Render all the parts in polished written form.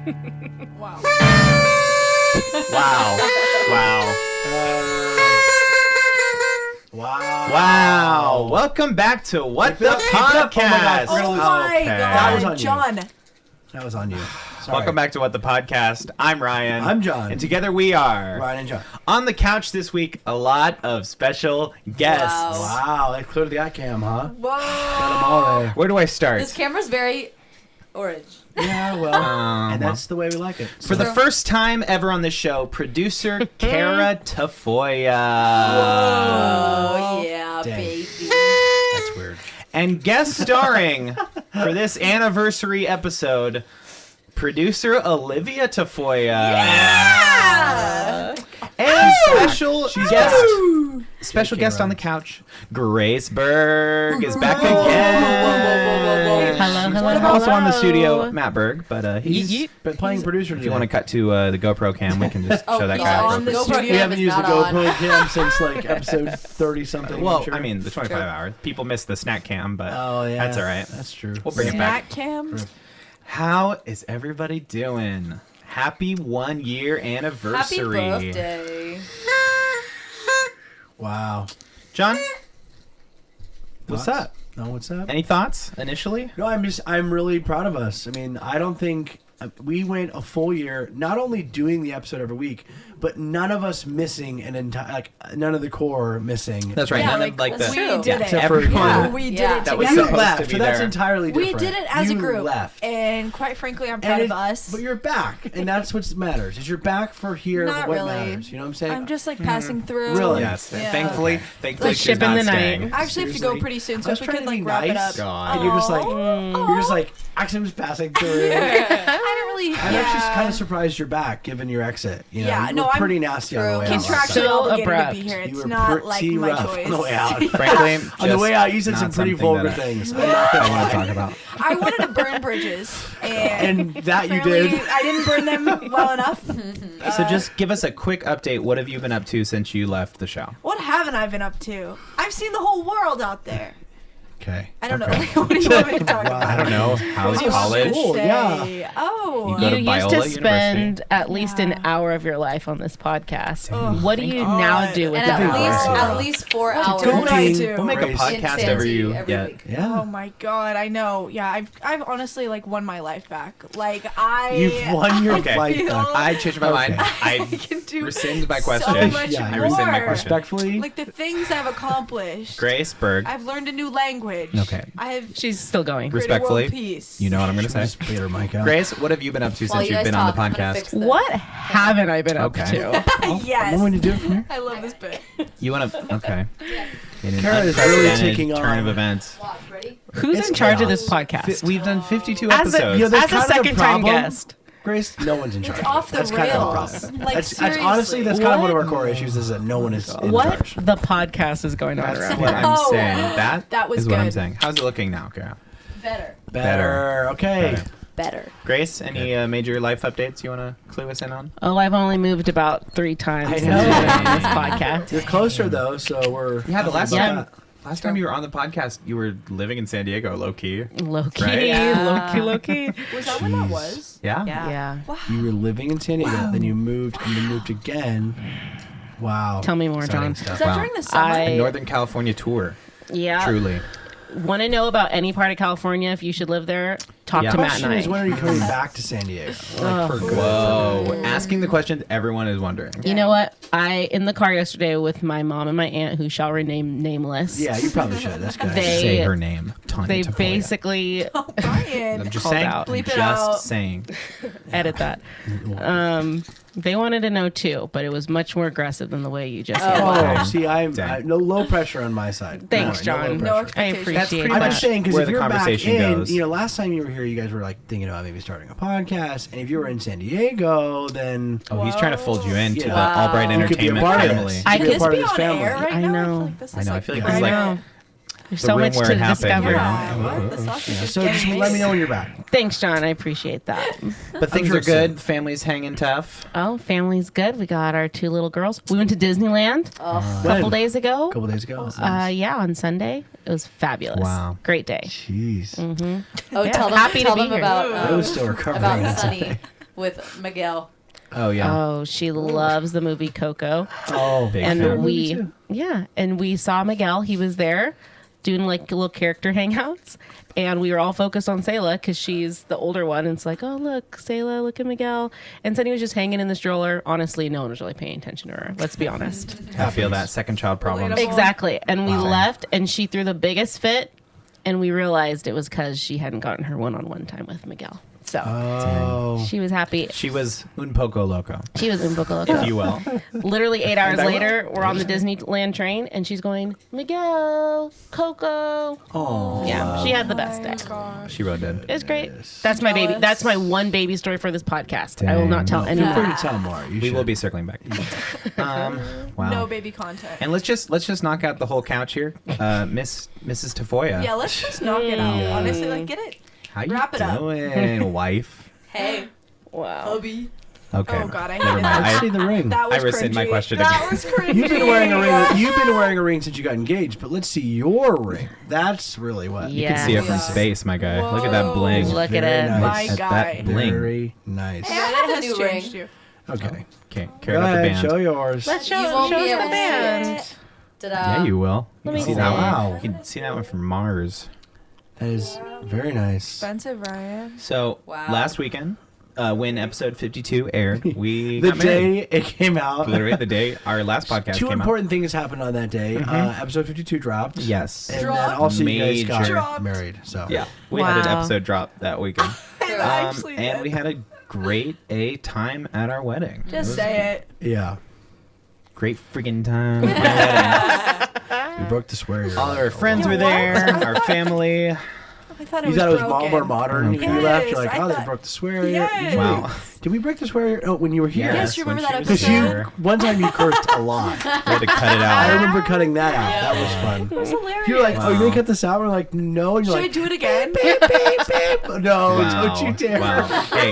Wow. Wow. Wow. Wow. Welcome back to What the Podcast. Podcast. Oh my Okay. God, That was on you. John. That was on you. Sorry. Welcome back to What the Podcast. I'm Ryan. I'm John. And together we are Ryan and John. on the couch this week. A lot of special guests. Wow, they cleared the eye cam, huh? Whoa. Got them all there. Where do I start? This camera's very orange. Yeah, well, and that's the way we like it. For the first time ever on this show, producer Cara Tafolla. Oh, yeah, Dang. baby. That's weird. And guest starring for this anniversary episode, producer Olivia Tafolla. Yeah! And special JK guest on the Ryan. couch, Grace Berg is back Whoa, again. Hello. Also on the studio, Matt Berg, but he's. Been playing producer If you want to cut to the GoPro cam, we can just show that he's guy. on the GoPro. studio. We haven't used the It's not GoPro on. cam since like episode 30 something. Well, sure. I mean, the 25 hours. People miss the snack cam, but Oh yeah, that's all right. That's true. We'll bring it back. Snack cam. How is everybody doing? Happy 1 year Happy anniversary. birthday. Wow. John, what's Thoughts? up? No, what's up? Any thoughts initially? No, I'm really proud of us. I mean, I don't think we went a full year, not only doing the episode every week, but none of us missing an entire, none of the core missing. That's right. Yeah, None of like that's the true. We did it. Except for everyone. Yeah, you. we did Yeah. it That was together. You supposed left, to be so that's there. entirely We different. did it as a You group, left. and quite frankly, I'm proud of us. But you're back, and that's what matters. Is you're back for here. Not what really. matters? You know what I'm saying? I'm just like passing through. Really? Yes. Yeah. Thankfully, Okay. thankfully Like she's shipping not the night. staying. I actually have to go Seriously? pretty soon, I so was if we trying could to be like wrap it nice. up. God. And you're just like, Oh. you're just like, actually, I'm just passing through. I didn't really. I'm actually kind of surprised you're back, given your exit. You know, Yeah, you no, were I'm pretty nasty on the way out. last contractually So obligated abrupt. to be here. You It's were not like pretty my rough choice. on the way out. Frankly, On the way out, you said just some not pretty something vulgar that things. I'm not I gonna want to lie. talk about. I wanted to burn bridges, and And that you apparently did. I didn't burn them well enough. So just give us a quick update. What have you been up to since you left the show? What haven't I been up to? I've seen the whole world out there. Okay. I don't Okay. know. What do you want me to talk Wow. about? I don't know. How's What do you want me to college? Cool, say? yeah. Oh. You go to You used Biola to University. spend at least Yeah. an hour of your life on this podcast. Ugh, What do thank you God. now do with And that at Wow. least, hour? at least 4 hours. Don't I Coaching. do? We'll make a Grace. podcast Insanity every you every get. week. Yeah. Oh my God, I know. Yeah, I've honestly like won my life back. Like I. You've won your Okay. life feel- back. I changed my mind. Okay. I can do rescind my so question. much Yeah, I rescind my more. question. Respectfully. Like the things I've accomplished. Grace Berg. I've learned a new language. Okay. I have She's still going. created world Respectfully, peace. You know what I'm going to say. Just beat her mic out. Grace, what have you been up to While since you you've guys been on the talk, I'm gonna podcast? fix the- What haven't I been up Okay. to? Yes. I'm going to do it from here. I love this bit. You want to? Okay. In an Cara is really unprecedented taking turn of on- events. Watch, ready? Who's It's in charge of chaos. this podcast? We've done 52 As a, episodes. Yeah, that's as a kind of the second-time problem. guest. Grace, no one's in charge. It's off the that's kind of the rails. problem. Like, that's seriously. honestly, that's kind of one of What? our core issues is that no one is in What charge. the podcast is going on That's around what here? I'm Oh, saying. that was is what I'm good. saying. How's it looking now, Cara? Better. Better. Okay. Better. Better. Grace, any major life updates you want to clue us in on? Oh, I've only moved about 3 times I since know. we've been on this podcast. You're closer though, so we're. Yeah, the last about time. that. Last time you were on the podcast, you were living in San Diego, low key. Low key, Right? Yeah. low key. Was that when that Jeez. was? Yeah. Yeah. Wow. You were living in San Diego, then you moved, and then moved again. Wow. Tell me more, Exciting John. stuff. Was that Wow. during the summer? A Northern California tour. Yeah. Truly. Want to know about any part of California if you should live there? Talk Yeah. to The Matt question and is, I. when are you coming back to San Diego? Like for good. Whoa. Asking the questions everyone is wondering. You know what? I in the car yesterday with my mom and my aunt, who shall remain nameless. Yeah, you probably should. That's good. They- Say her name. Tanya They Tafolla. basically Oh, Brian. I'm just called saying. out. Bleep it just out. saying. edit that. They wanted to know too, but it was much more aggressive than the way you just handled it. Oh, Dang. see, I'm Dang. no low pressure on my side. Thanks, Don't worry, John. No No low expectations. pressure. I appreciate pretty I'm that. just saying because where if the you're back conversation in, goes. you know, last time you were here, you guys were like thinking about maybe starting a podcast, and if you were in San Diego, then Oh, he's trying to fold you into Yeah. the Albright Wow. you could be a Entertainment part of family. this. I You could be could a part of be this on family. air right I now? know. This I is know. I feel like Yeah. this is I like know. There's the so room much where to it happened, discover. you know? Yeah, what? The sausage Yeah, is so just getting let me me. know when you're back. Thanks, John. I appreciate that. But things sure are good. so. Family's hanging tough. Oh, family's good. We got our 2 little girls. We went to Disneyland a couple When? days ago. A couple days ago. Yeah, on Sunday. It was fabulous. Wow. Great day. Jeez. Oh, Yeah, tell them, happy to tell be them here. about I was still recovering. about That's Sunny. with Miguel. Oh yeah. Oh, she loves the movie Coco. Oh, Big fan. And movie we saw Miguel. He was there doing like little character hangouts. And we were all focused on Selah because she's the older one. And it's like, oh, look, Selah, look at Miguel. And Sunny was just hanging in the stroller. Honestly, no one was really paying attention to her. Let's be honest. I feel that second child problem. Relatable. Exactly. And we left, and she threw the biggest fit. And we realized it was because she hadn't gotten her one-on-one time with Miguel. So Oh. she was happy. She was un poco loco, She was in Boca Loco. if you will. Literally 8 hours later, we're on the Disneyland train, and she's going, Miguel, Coco. Oh. Yeah, she had the best day. Gosh. She really did. It was great. That's my baby. Jealous. That's my one baby story for this podcast. I will not tell Feel free anyone. to tell more. You We will should. be circling back. Wow. No baby content. And let's just knock out the whole couch here, Mrs. Tafoya. Yeah, let's just knock it out. Honestly, like get it. How you wrap it up. doing, wife? Hey, Wow. hubby. Okay. Oh God, I Never hated mind. that. Let's see the ring. That was I rescind my cringy. question That again. was cringy. You've been wearing a ring. You've been wearing a ring since you got engaged, but let's see your ring. That's really what. You can see it from Yeah. space, my guy. Look at that Whoa. bling. Look at Very it. nice. My At guy. that bling. Very nice. Hey, I That have a has new changed ring. you. Okay. Okay, Go carry out the ahead. band. Show yours. Let's show, You won't show be us able the to band. see it. Ta-da. Yeah, you will. You Let me can see see. that one. Wow. You can see that one from Mars. That is very nice. Expensive, Ryan. So Wow. last weekend, when episode 52 aired, we The got married. day it came out. Literally the day our last podcast Two came important things happened on that day. Episode 52 dropped. out. Yes. And then Dropped. also you guys got Dropped. married. So Yeah. We had an Wow. episode drop that weekend. It actually And did. we had a great time at our wedding. Just say it. yeah, Great freaking time at my wedding. we broke the swear. All our friends were there, our family. I thought it You was thought it was broken. more modern when you Yes, left. You're like, I oh, they thought- broke the swear. Yes. Wow. Did we break the swear when you were here? Yes, you remember when that she was Because you here. one time you cursed a lot. We had to cut it I out. remember cutting that out. Yeah. That was fun. It was hilarious. You're like, oh, you Wow. gonna cut this out? We're like, no. And you're Should I like, do it again? beep, beep, beep. No, don't you dare. Wow. Hey,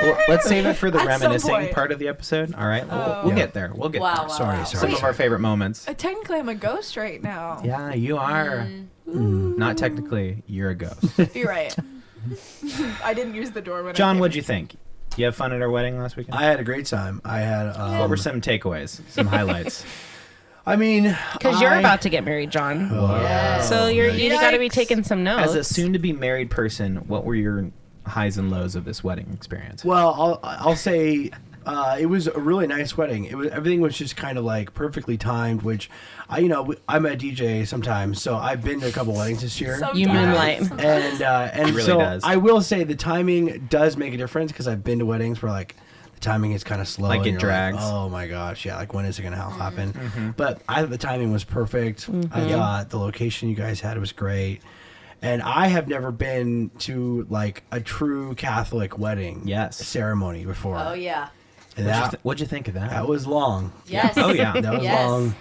well, let's save it for the At some reminiscing point. part of the episode. All right, we'll Yeah. get there. We'll get Wow, there. wow, Sorry, wow. sorry. Some of our favorite moments. Technically, I'm a ghost right now. Yeah, you are. Not technically, you're a ghost. You're right. I didn't use the door when John, I what'd you think? You have fun at our wedding last weekend? I had a great time. I had. What were some takeaways? Some highlights? I mean, Because you're about to get married, John. Yes. So you got to be Yikes. taking some notes. As a soon-to-be married person, what were your highs and lows of this wedding experience? Well, I'll say it was a really nice wedding. Everything was just kind of like perfectly timed. Which I'm a DJ sometimes, so I've been to a couple weddings this year. You moonlight. and really so does. I will say the timing does make a difference because I've been to weddings where like the timing is kind of slow. Like and it you're drags. oh my gosh, yeah. Like when is it gonna happen? But I thought the timing was perfect. I thought the location you guys had was great. And I have never been to like a true Catholic wedding ceremony before. Oh yeah. And What'd you think of that? that was long. Yes. Oh, yeah. That was Yes. long.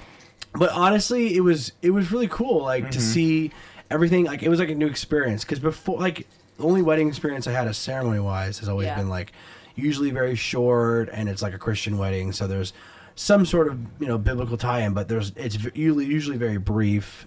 But honestly, it was really cool, like to see everything. Like it was like a new experience because before, like the only wedding experience I had, a ceremony wise, has always Yeah. been like usually very short, and it's like a Christian wedding, so there's some sort of biblical tie-in, but it's usually very brief.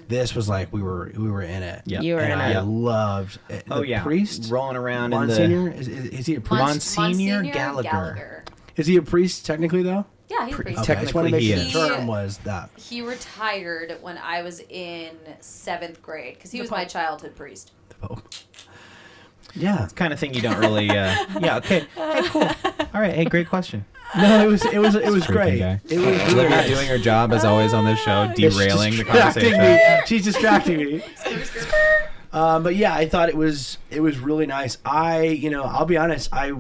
This was like we were in it. Yep. You were and in I it. loved it. Oh, The yeah. priest Rolling around Monsignor in the... is he a priest? Monsignor Gallagher. Is he a priest technically though? Yeah, he's a priest. Okay, I just want to Technically, make he sure the is. term was that. He retired when I was in 7th grade because he The was my Pope. childhood priest. Yeah. kind of thing you don't really... Yeah, okay. Hey, cool. All right, hey, great question. No, it was Freaking great. guy. It was really Olivia nice. doing her job as always on this show, It's derailing the distracting conversation. me. She's distracting me. But yeah, I thought it was really nice. I'll be honest. I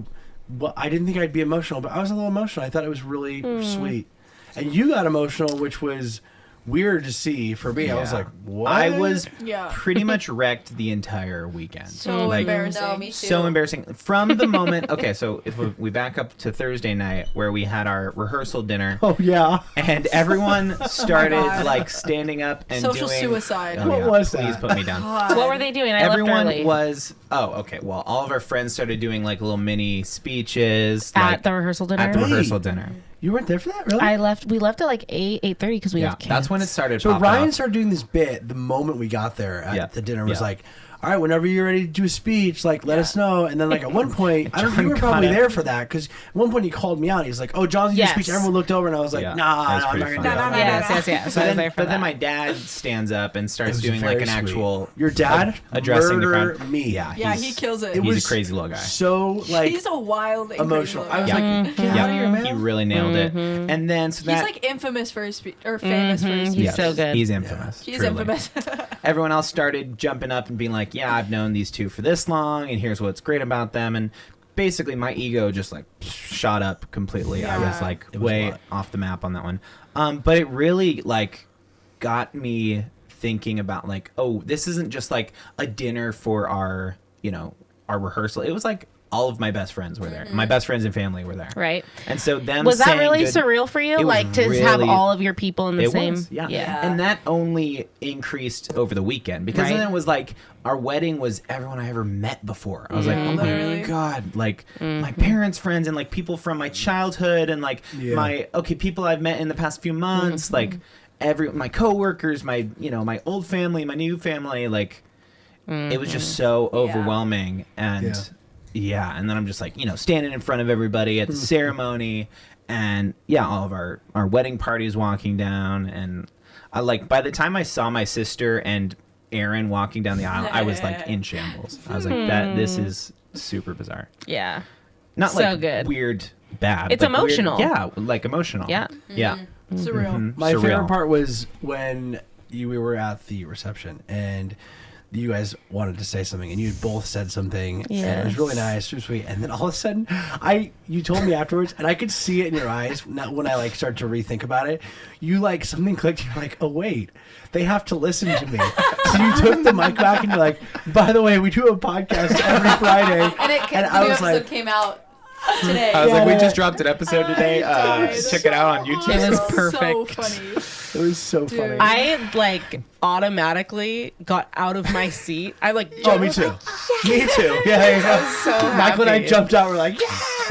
didn't think I'd be emotional, but I was a little emotional. I thought it was really sweet, and you got emotional, which was weird to see for me. I was Yeah. like, what? I was Yeah. pretty much wrecked the entire weekend. So Like, embarrassing. No, me too. So embarrassing. From the moment... Okay, so if we back up to Thursday night where we had our rehearsal dinner... Oh yeah. And everyone started God. like standing up and Social doing suicide. Oh, What yeah. was Please that? put me down. God. What were they doing? I left Everyone early. was. Oh, okay. Well, all of our friends started doing like little mini speeches At like, the rehearsal dinner? At the Really? rehearsal dinner. You weren't there for that, really? We left at like 8:30 because we Yeah, have kids. that's when it started. So popping Ryan off. started doing this bit the moment we got there at Yeah. the dinner. Was Yeah. like, all right, whenever you're ready to do a speech, like, let us know. And then, like, at one point, I don't know if you were probably there for that, because at one point he called me out. He's like, oh, John's doing a speech. Everyone looked over, and I was like, Yeah. nah, That's I'm not pretty going to do funny. that. Yes. So I But was then, there for but then that. my dad stands up and It starts was doing like very an sweet. actual Your dad addressing the murder crowd. me. Yeah, Yeah, he's- he kills it. It He's was a crazy little guy. so, like, He's a wild, and emotional. crazy I was little guy. like, get out of here, man. He really nailed it. And then so He's that like infamous for his speech, or famous for his speech. He's so good. He's infamous. He's truly. infamous. Everyone else started jumping up and being like, yeah, I've known these two for this long, and here's what's great about them. And basically, my ego just like shot up completely. I was Yeah. like It was a way lot. off the map on that one. But it really like got me thinking about like, oh, this isn't just like a dinner for our, our rehearsal. It was like all of my best friends were there. My best friends and family were there. Right. And so them Was that saying really good- surreal for you? It was Like to have really- all of your people in the It same. was, yeah. Yeah. And that only increased over the weekend because Right. then it was like our wedding was everyone I ever met before. I was like, oh my Literally. God, like my parents' friends and like people from my childhood and like Yeah. people I've met in the past few months, like my coworkers, my old family, my new family, like it was just so overwhelming. And yeah, and then I'm just like, standing in front of everybody at the ceremony and all of our wedding parties walking down. And I like, by the time I saw my sister and Aaron walking down the aisle, I was like in shambles. I was like, this is super bizarre. Yeah. Not So like good. weird, bad. It's like, weird- emotional. yeah, like emotional. Yeah. Yeah. Surreal. My Surreal. favorite part was when we were at the reception and you guys wanted to say something and you both said something and it was really nice, super sweet. And then all of a sudden, you told me afterwards, and I could see it in your eyes. Not when I like started to rethink about it. You like something clicked. You're like, oh wait, they have to listen to me. So you took the mic back and you're like, by the way, we do a podcast every Friday. And I the new was episode like, came out today. I was like, we Yeah. just dropped an episode today. Check it out on YouTube. It was So perfect. funny. it was so funny. I like automatically got out of my seat. I like. Oh, me too. Me too. Yeah. So Michael and I happy. jumped out. We're like, yeah,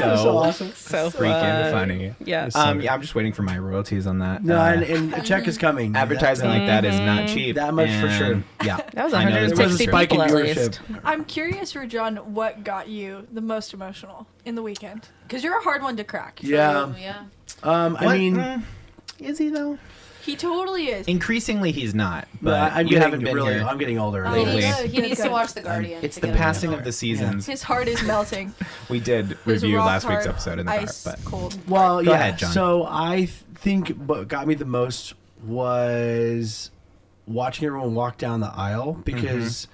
it was so awesome. So freaking fun. funny. Yes. So I'm just waiting for my royalties on that. No, and a check is coming. Advertising like that is not cheap. That much for sure. And, Yeah. That was I know this There was a 160 much for spike people in at viewership. least. I'm curious for John, what got you the most emotional in the weekend? Because you're a hard one to crack. Yeah. Yeah. I What? mean, Is he though? He totally is. Increasingly, he's not. But I'm you getting haven't been really. here. I'm getting older. He Lately. needs, Good, he needs to good. watch The Guardian. It's to the get passing over of it. the seasons. His heart is melting. We did His review rock last week's hard, episode in the car, ice but cold. Well, Go yeah. ahead, John. So I think what got me the most was watching everyone walk down the aisle because,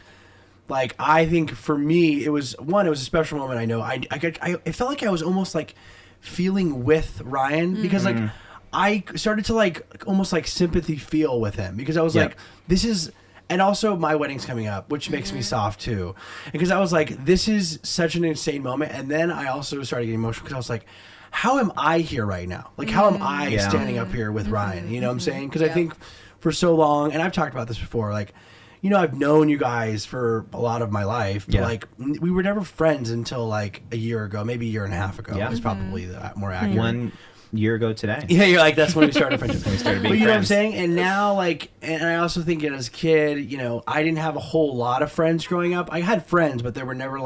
like, I think for me it was a special moment. I know I it felt like I was almost like feeling with Ryan because like I started to like almost like sympathy feel with him because I was Yeah. like, this is. And also, my wedding's coming up, which makes me soft too, because I was like, "This is such an insane moment." And then I also started getting emotional because I was like, "How am I here right now? Like, how am I Yeah. standing up here with Ryan?" You know what I'm saying? Because I think for so long, and I've talked about this before, like, I've known you guys for a lot of my life, but Yeah. like, we were never friends until like a year ago, maybe a year and a half ago. Yeah. Is probably the more accurate. 1 year ago today. Yeah, you're like, that's when we started friendship. We started being But you know what I'm friends. saying? And now, like, and I also think as a kid, I didn't have a whole lot of friends growing up. I had friends, but they were never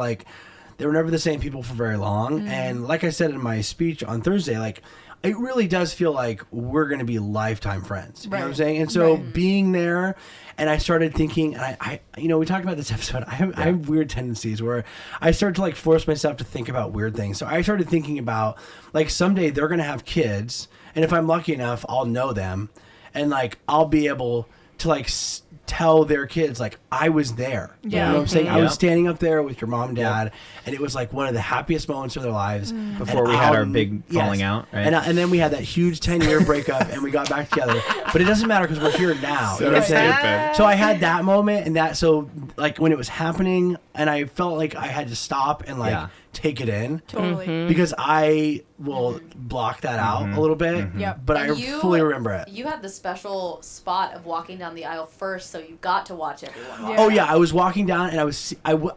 the same people for very long. And like I said in my speech on Thursday, like, it really does feel like we're going to be lifetime friends. You know what I'm Right. saying? And so being there, and I started thinking, and I we talked about this episode. I have weird tendencies where I start to like force myself to think about weird things. So I started thinking about like someday they're going to have kids, and if I'm lucky enough, I'll know them, and like I'll be able to like tell their kids like I was there. You Yeah. know what I'm saying? I Yeah. was standing up there with your mom and dad, and it was like one of the happiest moments of their lives. Before we had our big falling out, right? And then we had that huge 10-year breakup, and we got back together. But it doesn't matter because we're here now. You know what I'm saying? stupid. So I had that moment, and that so like when it was happening, and I felt like I had to stop and like Yeah. take it in Totally. because I will block that out a little bit. Yep. But I And you- fully remember it. You had the special spot of walking down the aisle first, so you got to watch everyone walk. Yeah. Oh yeah, I was walking down and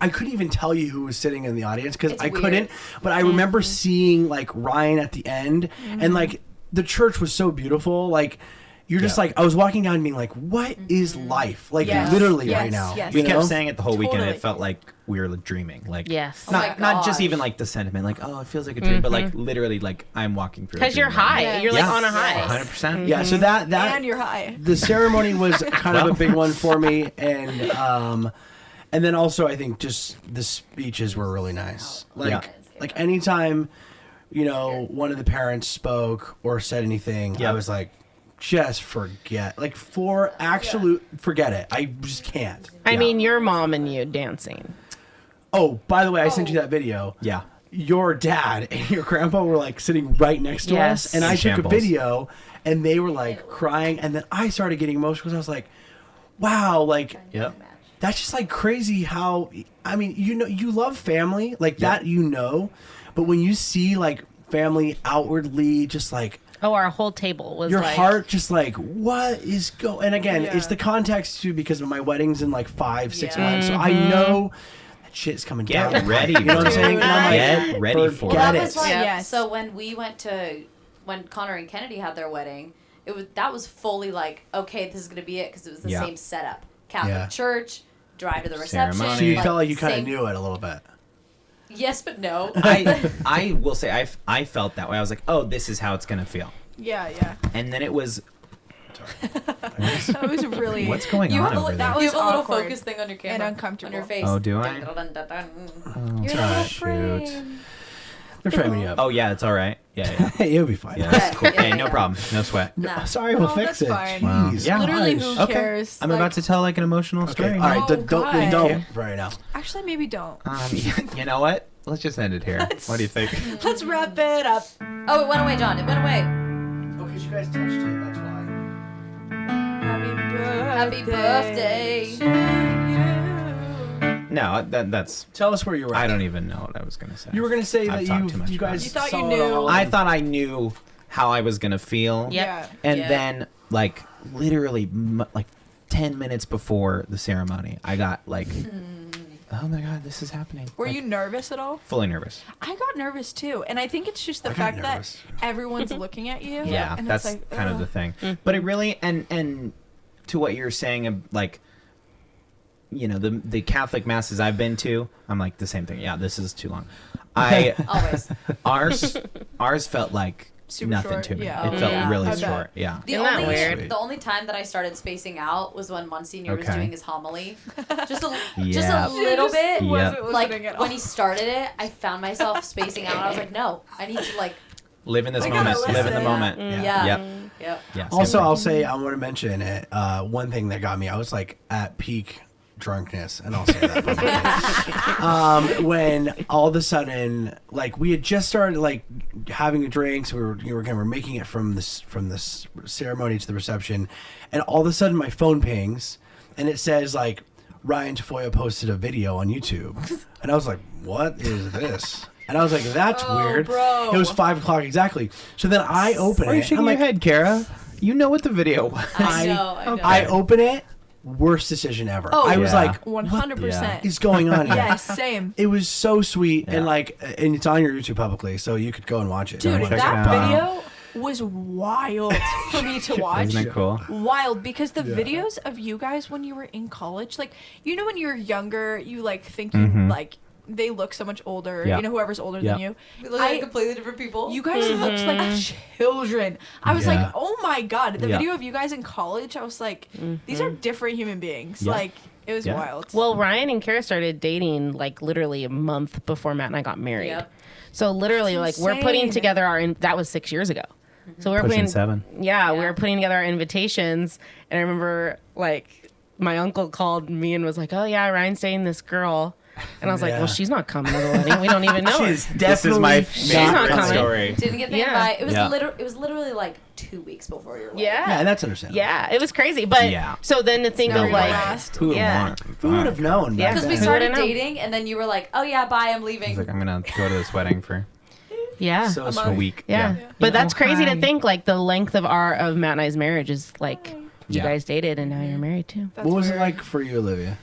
I couldn't even tell you who was sitting in the audience because It's I weird. couldn't. But I remember seeing like Ryan at the end, and like the church was so beautiful. Like you're just like, I was walking down and being like, what is life? Like Yes. literally Yes. right now. Yes. We you kept know? saying it the whole weekend. Totally. It felt like we were dreaming. Like Yes. Oh my not just gosh. even like the sentiment, like it feels like a dream, but like literally like I'm walking through. Because you're high. Yeah. You're like Yeah. on a high. 100%. Yeah, so that And you're high. the ceremony was kind of Well. a big one for me, and then also I think just the speeches were really nice. Like anytime, one of the parents spoke or said anything, Yeah. I was like, just forget. Like forget it. I just can't. I mean, your mom and you dancing. Oh, by the way, I sent you that video. Yeah. Your dad and your grandpa were like sitting right next to Yes. us, and I In took a shambles. video, and they were like crying, and then I started getting emotional because I was like, wow, like Yep. that's just like crazy how, I mean, you love family like that, but when you see like family outwardly just like Oh, our whole table was your like, heart just like, what is and again, Yeah. it's the context too, because of my wedding's in like 5-6 Yeah. months, so I know that shit's coming Get down. ready. You know what I'm saying? And I'm like, Get ready for forget it. That was like, Yes. so when Connor and Kennedy had their wedding, that was fully like, okay, this is gonna be it, because it was the Yeah. same setup. Catholic Yeah. church, drive to the reception. Ceremony. so you felt like you kind of same- knew it a little bit. Yes, but no. I will say I felt that way. I was like, oh, this is how it's gonna feel, Yeah. and then it was. That was really. What's going You on have a, over li- there? That you was have a little awkward focus thing on your camera. and uncomfortable. On your face. Oh, do I? Dun, dun, dun, dun. Oh, You're God, little shoot. frame. They're framing you up. Oh yeah, it's all right. Yeah, yeah. Hey, you'll be fine. Yeah, that's cool. Yeah, Hey, no yeah. problem. No sweat. Nah. Sorry, we'll Oh, fix that's it. fine. Wow. Jeez. Yeah. Literally, Gosh. who Okay. cares? I'm Like, about to tell like an emotional Okay, story. all right. Oh, Don't God. right now. Actually, maybe don't. You know what? Let's just end it here. What do you think? Let's wrap it up. Oh, it went away, John. It went away. Oh, because you guys touched it. That's why. Happy birthday. to you. No, that's. Tell us where you were. I don't even know what I was gonna say. You were gonna say I've that talked too much you about guys it. You thought saw you it knew. all. I thought I knew how I was gonna feel. Yep. Yeah. And Yeah. then, like, literally, like 10 minutes before the ceremony, I got like, oh my God, this is happening. Were Like, you nervous at all? fully nervous? I got nervous too, and I think it's just the I got fact nervous. that everyone's looking at you. Yeah, and that's it's like, kind of ugh. the thing. But it really, and to what you're saying, like, the Catholic masses I've been to, I'm like the same thing. Yeah, this is too long. Always. Ours felt like Super nothing short, to me. yeah. It felt Yeah. really I bet. short. Yeah. The Isn't that only weird? the only time that I started spacing out was when Monsignor was Okay. doing his homily. Just a Yeah. little bit. Yeah. Wasn't Like listening at all. when he started it, I found myself spacing out. I was like, no, I need to like. Live in this I gotta moment. Live in the listen. moment. Yeah. Yep. Yep. Yeah. same Also, thing. I'll say I want to mention it. One thing that got me, I was like at peak drunkenness, and I'll say that publicly. When all of a sudden, like we had just started like having a drink, so we were making it from this ceremony to the reception, and all of a sudden my phone pings, and it says like Ryan Tafolla posted a video on YouTube, and I was like, what is this? And I was like, that's weird. bro. It was 5 o'clock exactly. So then I open Why are you it. shaking I'm your like, head, Kara? You know what the video was. I know. I open it. Worst decision ever. Oh, I was yeah. like, 100%. Yeah. is going on here? Yes, same. It was so sweet, Yeah. and and it's on your YouTube publicly, so you could go and watch it. Dude, Check it that out. video was wild for me to watch. Isn't it cool? Wild, because the videos of you guys when you were in college, like, when you're younger, you like think you like they look so much older. Yeah. Whoever's older Yeah. than you. We look like completely different people. You guys looked like children. I was Yeah. like, oh my God. The Yeah. video of you guys in college, I was like, these are different human beings. Yeah. Like, it was Yeah. wild. Well, Ryan and Cara started dating like literally a month before Matt and I got married. Yep. So literally, like That's we're putting insane. together that was 6 years ago. So we're Pushing putting 7. Yeah, we Yeah. were putting together our invitations, and I remember like my uncle called me and was like, "Oh yeah, Ryan's dating this girl," and I was like, Yeah. "Well, she's not coming to the wedding. We don't even know her." She's This is my definitely not favorite coming. story. Didn't get the Yeah. invite. It was Yeah. it was literally like 2 weeks before your wedding. Yeah. Yeah, that's understandable. Yeah, it was crazy. But Yeah. so then to think No of like, way. Who would Yeah. want? Who would have known? Yeah. back Because we then? Who started would've known? dating, and then you were like, "Oh yeah, bye, I'm I leaving." was like, I'm gonna go to this wedding for yeah, So a sweet. week. yeah. Yeah. But that's crazy hi. to think like the length of Matt and I's marriage is like you Yeah. guys dated and now you're married too. That's What was it weird. like for you, Olivia?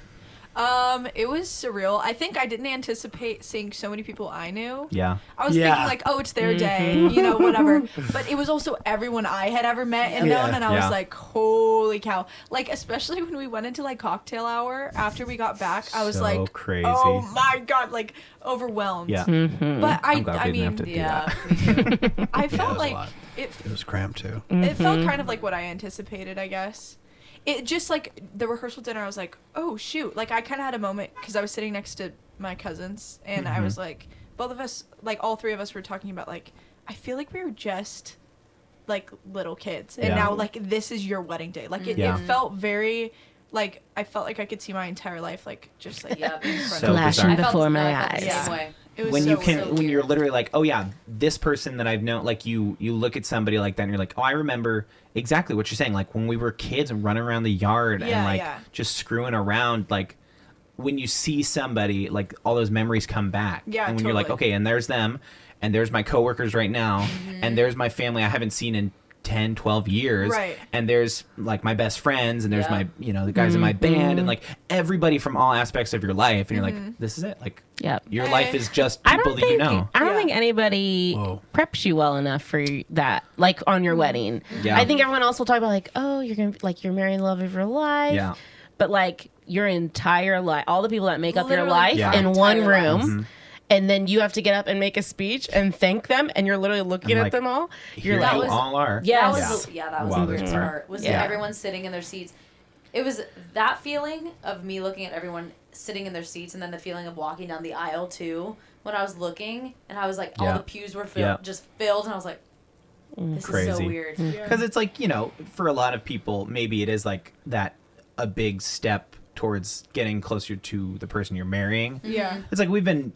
It was surreal. I think I didn't anticipate seeing so many people I knew. Yeah. I was thinking like, oh, it's their day, whatever. But it was also everyone I had ever met and known, and I was like, holy cow! Like, especially when we went into like cocktail hour after we got back, I was like, crazy. Oh my god, like overwhelmed. Yeah. But I'm glad I we didn't mean, have to do that. I felt it was a like lot. it was cramped too. it felt kind of like what I anticipated, I guess. It just like the rehearsal dinner, I was like, oh shoot. Like I kind of had a moment because I was sitting next to my cousins and I was like, both of us, like all three of us were talking about like, I feel like we were just like little kids and now like this is your wedding day. Like it felt very like, I felt like I could see my entire life like just like in front So of me. flashing bizarre. before my I felt the eyes. same way. It was When so you can, weird. when you're literally like, oh yeah, this person that I've known, like you look at somebody like that and you're like, oh, I remember exactly what you're saying. Like when we were kids and running around the yard and like just screwing around, like when you see somebody, like all those memories come back. Yeah, and when you're like, okay, and there's them, and there's my coworkers right now, and there's my family I haven't seen in 10, 12 years. Right. And there's like my best friends and there's my, the guys in my band and like everybody from all aspects of your life. And you're like, this is it. Like your life is just people that you know. I don't think anybody preps you well enough for that, like on your wedding. Yeah. I think everyone else will talk about like, oh, you're going to like, you're marrying the love of your life. Yeah. But like your entire life, all the people that make up your Literally, life in one entire room. And then you have to get up and make a speech and thank them, and you're literally looking at them all. You're Here like, you all are. yes. That was Wow, the that's weird hard. part. Was Yeah. everyone sitting in their seats. It was that feeling of me looking at everyone sitting in their seats, and then the feeling of walking down the aisle too. When I was looking, and I was like, all the pews were just filled, and I was like, this is so weird. Because it's like, for a lot of people, maybe it is like that a big step towards getting closer to the person you're marrying. Yeah. It's like we've been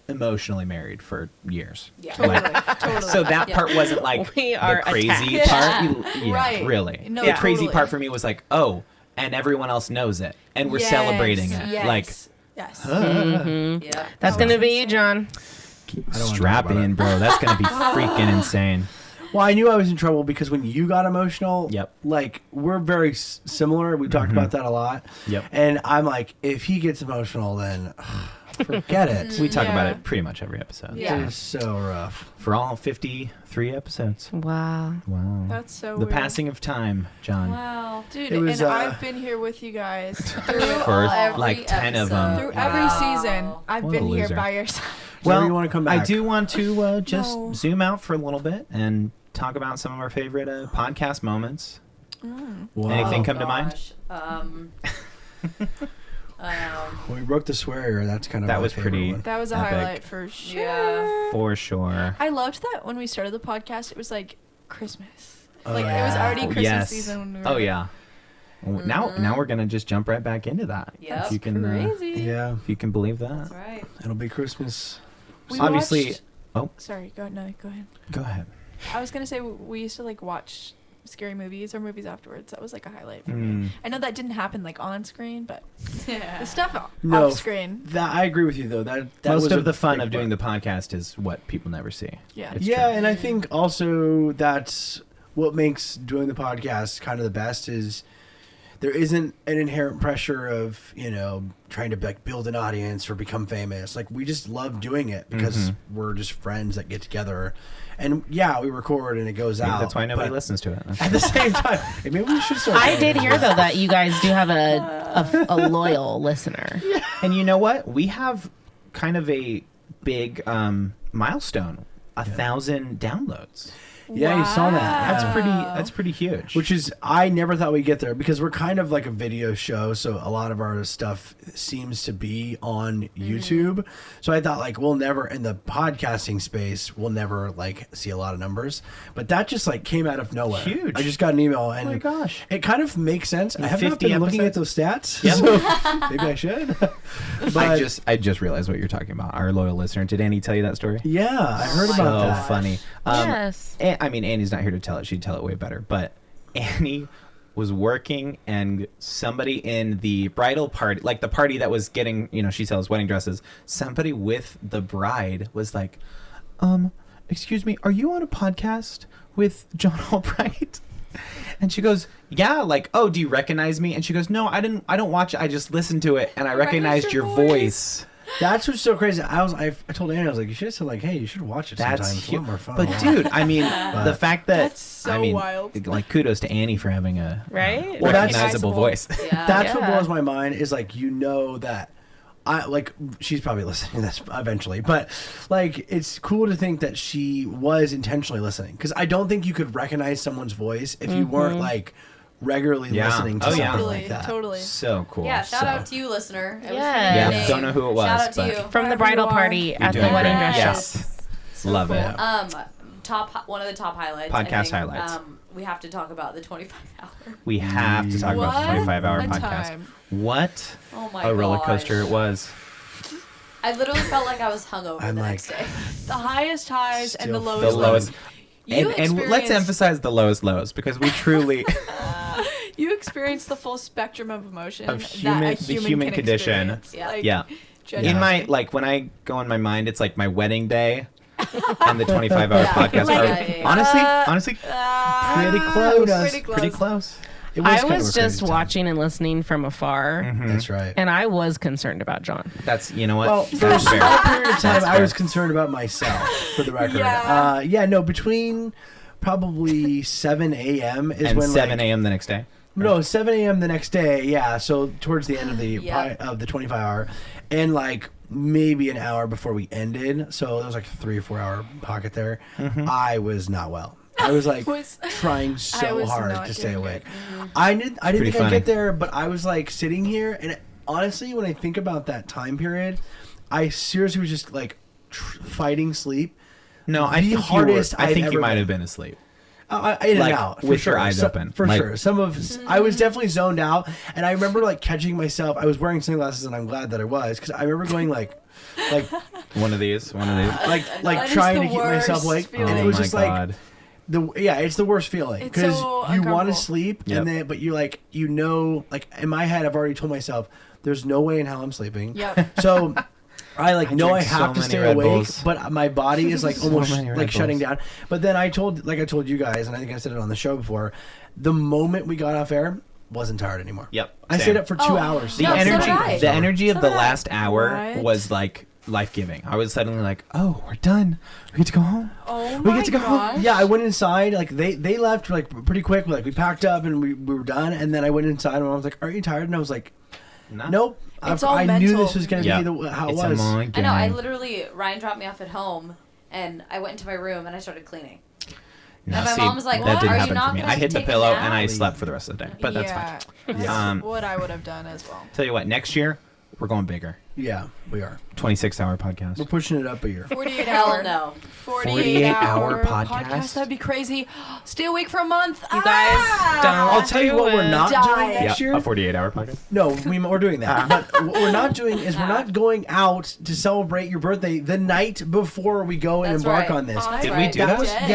emotionally married for years. Yeah. Totally. So that part wasn't like We the are crazy attached. part. Right. Really. No, the crazy totally. part for me was like, oh, and everyone else knows it. And we're celebrating it. Yes. Like, yes. Yeah. that's going to be you, John. strap in, bro. That's going to be freaking insane. Well, I knew I was in trouble because when you got emotional, like we're very similar. We talked about that a lot. Yep. And I'm like, if he gets emotional, then forget it. We talk about it pretty much every episode. Yeah. It is so rough. For all 53 episodes. Wow. Wow. That's so The weird. passing of time, John. Wow. Dude, It was, and I've been here with you guys through For Every like 10 of them. through every season. I've What a been here loser. by your side. Whenever you wanna come I back. do want to just No. zoom out for a little bit and talk about some of our favorite podcast moments. Wow. Anything come to mind? Gosh. When we broke the swear, that's kind of That my was favorite pretty- one. That was a Epic. highlight for sure. Yeah. For sure. I loved that when we started the podcast, it was like Christmas. Like it was yeah. already Christmas Yes. season when we were Oh, yeah. Well, Now we're going to just jump right back into that. Yep. If you can, crazy. Yeah, if you can believe that. That's right. it'll be Christmas. We Obviously. watched- Oh, Sorry, go ahead. go ahead. I was gonna say we used to like watch scary movies or movies afterwards. That was like a highlight for me. I know that didn't happen like on screen, but the stuff off screen. That I agree with you though. That Most was of a the fun big of doing part. the podcast is what people never see. Yeah. It's Yeah, true. and I think also that's what makes doing the podcast kind of the best is there isn't an inherent pressure of, trying to like build an audience or become famous. Like we just love doing it because we're just friends that get together. And yeah, we record and it goes Maybe out. that's why nobody but listens to it. At the same time, hey, maybe we should start. I did hear though that you guys do have a loyal listener. And you know what? We have kind of a big milestone. 1,000 downloads. Yeah, you saw that. That's pretty huge. Which is, I never thought we'd get there because we're kind of like a video show. So a lot of our stuff seems to be on YouTube. So I thought like we'll never, in the podcasting space, we'll never like see a lot of numbers. But that just like came out of nowhere. Huge. I just got an email and my gosh. it kind of makes sense. I have not 50 been looking at episodes? those stats. Yep. So maybe I should. But I just realized what you're talking about. Our loyal listener. Did Annie tell you that story? yeah, I heard So about that. funny. Yes. I mean, Annie's not here to tell it. She'd tell it way better. But Annie was working, and somebody in the bridal party, like the party that was getting, she sells wedding dresses. Somebody with the bride was like, "Excuse me, are you on a podcast with John Albright?" And she goes, yeah, like, oh, do you recognize me? And she goes, no, I don't watch it. I just listened to it and I recognized your voice. That's what's so crazy. I told Anna, I was like, you should have said like, hey, you should watch it sometime. It's a lot more fun. But dude, I mean, the fact that That's so wild. like, kudos to Annie for having a Right? Well, that's recognizable voice. Yeah. That's what blows my mind is like, that I like, she's probably listening to this eventually, but like, it's cool to think that she was intentionally listening, because I don't think you could recognize someone's voice if you weren't like regularly listening to something like that. Totally. So cool. Yeah, shout out to you, listener. It was Yeah. your name. Don't know who it was, Shout out to but- you. From the bridal party at the doing wedding great. dress Yes. shop. Love it. One of the top highlights. I Podcast think, highlights. We have to talk about the 25-hour. We have to talk about the 25-hour a podcast. time. What Oh my a roller coaster gosh. it was. I literally felt like I was hungover I'm the like- next day. The highest highs and the Still lowest The lowest. You And let's experienced- emphasize the lowest lows, because we truly You experience the full spectrum of emotion Of that a the human human can condition. experience. Yeah. Like, yeah. genuinely. In my, like, when I go in my mind, it's like my wedding day and the 25-hour Yeah. podcast Like- are Yeah. honestly Pretty close. pretty close. It I kind of was a just crazy time. watching and listening from afar, That's right. and I was concerned about John. That's, you know what? Well, for a That's small fair. period of time, That's I fair. was concerned about myself, for the record. Yeah. No, between probably 7 a.m. is And when 7 like, a.m. the next day. No, 7 a.m. the next day. Yeah, so towards the end of the Yeah. of the 25-hour, and like maybe an hour before we ended. So there was like a 3 or 4 hour pocket there. I was not well. I was like trying I so was hard not to stay doing awake. good. I didn't pretty think I'd funny. get there, but I was like sitting here, and honestly, when I think about that time period, I seriously was just like fighting sleep. No, I The think hardest I I'd think you ever might been. have been asleep. In Like, and out, for with sure. your eyes open. for Like- sure. I was definitely zoned out, and I remember like catching myself. I was wearing sunglasses, and I'm glad that I was, because I remember going like One of these. That is trying the to keep myself worst awake, feeling. and it Oh was my just God. it's the worst feeling, It's because so you want uncomfortable. to sleep, Yep. and then but you like like in my head I've already told myself there's no way in hell I'm sleeping. Yep. So I like know I drank so have to many stay Red awake, Bulls. but my body is like So almost many Red like shutting Bulls. down. But then I told you guys, and I think I said it on the show before, the moment we got off air, wasn't tired anymore. Yep. I same. stayed up for 2 hours. The No, so energy, did I. the energy of So the did I. last hour What? was like life-giving. I was suddenly like, "Oh, we're done. We get to go home." Oh We my get to go home. gosh. Yeah, I went inside. Like they left like pretty quick. Like we packed up and we were done. And then I went inside and I was like, "Aren't you tired?" And I was like, "Nope." It's all I knew mental. this was gonna Yeah. be how it It's was. a I know. I literally Ryan dropped me off at home, and I went into my room and I started cleaning. No, And my see, mom was like, that "What? didn't Are you happen not for me. gonna I hit the take a pillow nap?" and I slept for the rest of the day. But that's fine. That's Um, what I would have done as well. Tell you what, next year we're going bigger. Yeah, we are. 26-hour We're podcast. pushing it up a year. 48 Hell hour. no. 48-hour podcast? That'd be crazy. Stay awake for a month. You guys don't. I'll tell you what we're not Die. doing next year. A 48-hour podcast. No, we're doing that. But what we're not doing is we're not going out to celebrate your birthday the night before we go and That's embark right. on this. That's Did we right. do That that? was did.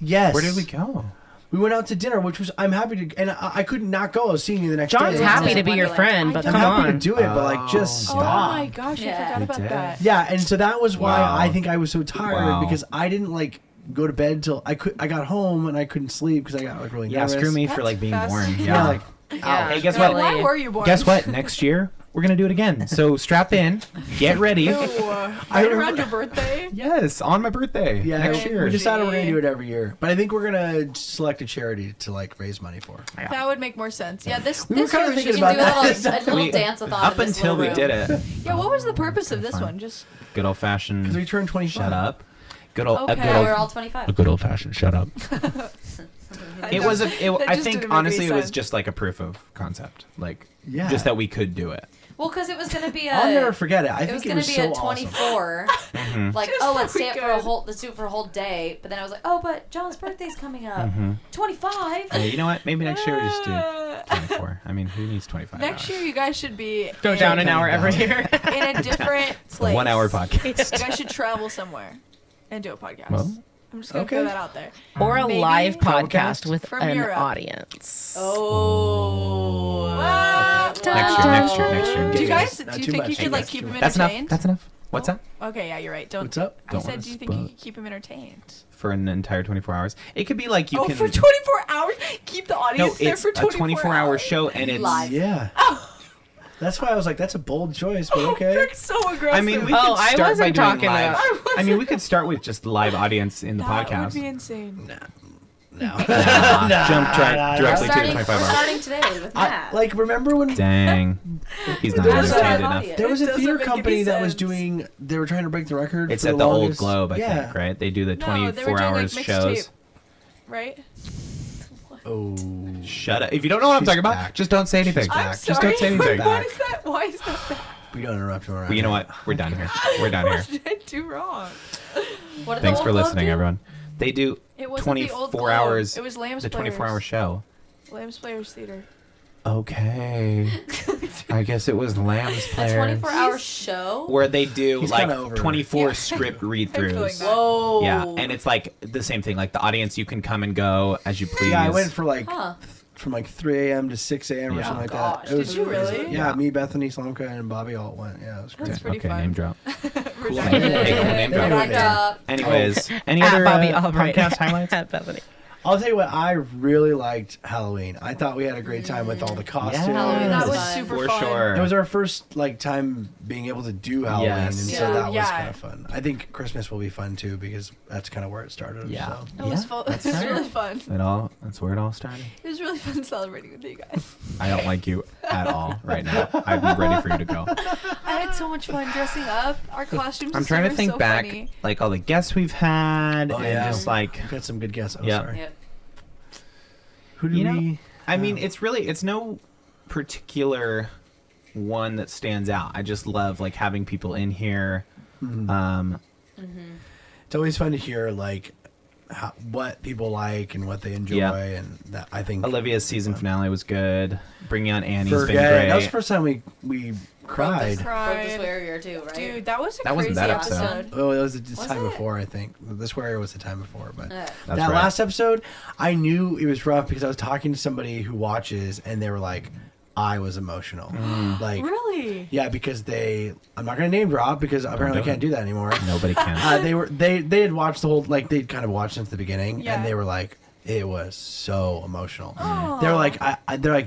yes. Where did we go? We went out to dinner, which was I'm happy to, and I could not go. I was seeing you the next John's day. happy to be your Wonderland. friend, but I'm come happy to on. do it, but like just Oh stop. my gosh, I Yeah. forgot We about did. that. Yeah, and so that was why Wow. I think I was so tired Wow. because I didn't like go to bed till I got home and I couldn't sleep because I got like really Yeah, nervous. screw me for That's like being fascinating. born. Yeah, like Yeah. Hey, guess Like, what? why were you born? Guess what? Next year we're gonna do it again. So strap in, get ready. Ew, I right remember- around your birthday? Yes, on my birthday. yeah, next year. we decided we're gonna do it every year, but I think we're gonna select a charity to like raise money for. That would make more sense. Yeah, this We were this kinda year was thinking just You about can do that. a little We- dance-a-thon Up in this until we little did room. it, Yeah, what was the purpose of this Fine. one? Just good old fashioned. Because we turned 25. Shut up. Good old. Okay. Yeah, we're all 25. good old fashioned. Shut up. It was a. It, That I just think didn't make honestly, any it was sense. just like a proof of concept. Like, Yeah. just that we could do it. Well, because it was going to be a... I'll never forget it. I It was think it going was to be so a awesome. 24. Like, Just oh, so let's stay we up for a could. whole... Let's do it for a whole day. But then I was like, oh, but John's birthday's coming up. Mm-hmm. 25? Hey, you know what? Maybe next year we just do 24. I mean, who needs 25? Next hours? year, you guys should be Go down an hour every year. in a different It's the place. 1 hour You podcast. guys should travel somewhere and do a podcast. Well, I'm just gonna okay. throw that out there. Or a Maybe live podcast podcast with from an Europe. audience. Oh. What? next year. Do you Yeah. guys? Not Do you too think much. you Hey, could like that's keep too them much. That's enough. entertained? That's enough. What's that? Okay, yeah, you're right. Don't. What's up? I Don't said, wanna do you think you spoil could keep him entertained? For an entire 24 hours. It could be like you can. For 24 hours? Keep the No, audience there it's for a 24 24-hour hours. show, and it's. Live. Yeah. That's why I was like, that's a bold choice, but okay. That's so aggressive. I mean, we could Oh, I start by wasn't doing talking live. about- I mean, we could start with just live audience in the that podcast. would be insane. No. Jump directly to the Starting, 25 we're hours. starting today with Matt. Like, remember when Dang. He's not There was entertained a- enough. there was It a doesn't theater make company any that was sense. doing, they were trying to break the record. It's for at the longest. Old Globe, I Yeah. think, right? They do the No, they were 24 doing, hours like, shows. mixtape, right? Oh. Shut up. If you don't know what I'm She's talking about, back. just don't say anything. back. I'm Just sorry. don't say anything. Why is that? Why is that bad? We don't interrupt him around. Well, you know what? We're done here. We're done What here. did I do wrong? What did Thanks the for old globe listening, do? everyone. They do It wasn't the Old 24 Globe. hours. It was Lambs The 24-hour Players. show. Lambs Players Theater. Okay. I guess it was Lambs A Players. 24-hour show? Where they do He's like kinda over it. 24 Yeah. script I'm read-throughs. feeling that. Whoa. Yeah, and it's like the same thing. Like the audience, you can come and go as you please. Yeah, I went for like, Huh. from like 3 a.m. to 6 a.m. or Yeah. something like Gosh, that. It was, did you really? Yeah, me, Bethany, Slomka, and Bobby all went. Yeah, it was great. That's pretty okay, fun. name drop. Cool. Redacted. Hey, cool name drop. Back up. Anyways, any At other Bobby Albright. podcast highlights? At Bethany. I'll tell you what, I really liked Halloween. I thought we had a great time with all the costumes. Halloween That was fun. super For fun. sure. It was our first like time being able to do Halloween, Yes. and so Yeah. that was Yeah. kind of fun. I think Christmas will be fun too because that's kind of where it started. Yeah. So. It was Yeah, fun. It that's was right. really fun. That's where it all started. It was really fun celebrating with you guys. I don't like you at all right now. I'm ready for you to go. I had so much fun dressing up. Our costumes. I'm this trying year to were think so back, funny. like all the guests we've had, Oh, and yeah. just like, We've got some good guests. Oh, Yeah. sorry. Yep. Who did you know, we? I mean, it's no particular one that stands out. I just love like having people in here. It's always fun to hear like what people like and what they enjoy, Yeah. and that I think Olivia's season finale was good. Bringing on Annie's been Forget. great. That was the first time we cried. Broke the Cried. swear too, right? Dude, that was a That wasn't crazy that episode. episode. Oh, it was the Was time it? before, I think. The swear was the time before, but Yeah. That's that right. last episode, I knew it was rough because I was talking to somebody who watches, and they were like, "I was emotional." Like, Really? yeah, because I'm not gonna name drop because apparently I do it. can't do that anymore. Nobody can. They had watched the whole, like, they'd kind of watched since the beginning, Yeah. and they were like, it was so emotional. Aw. They were like,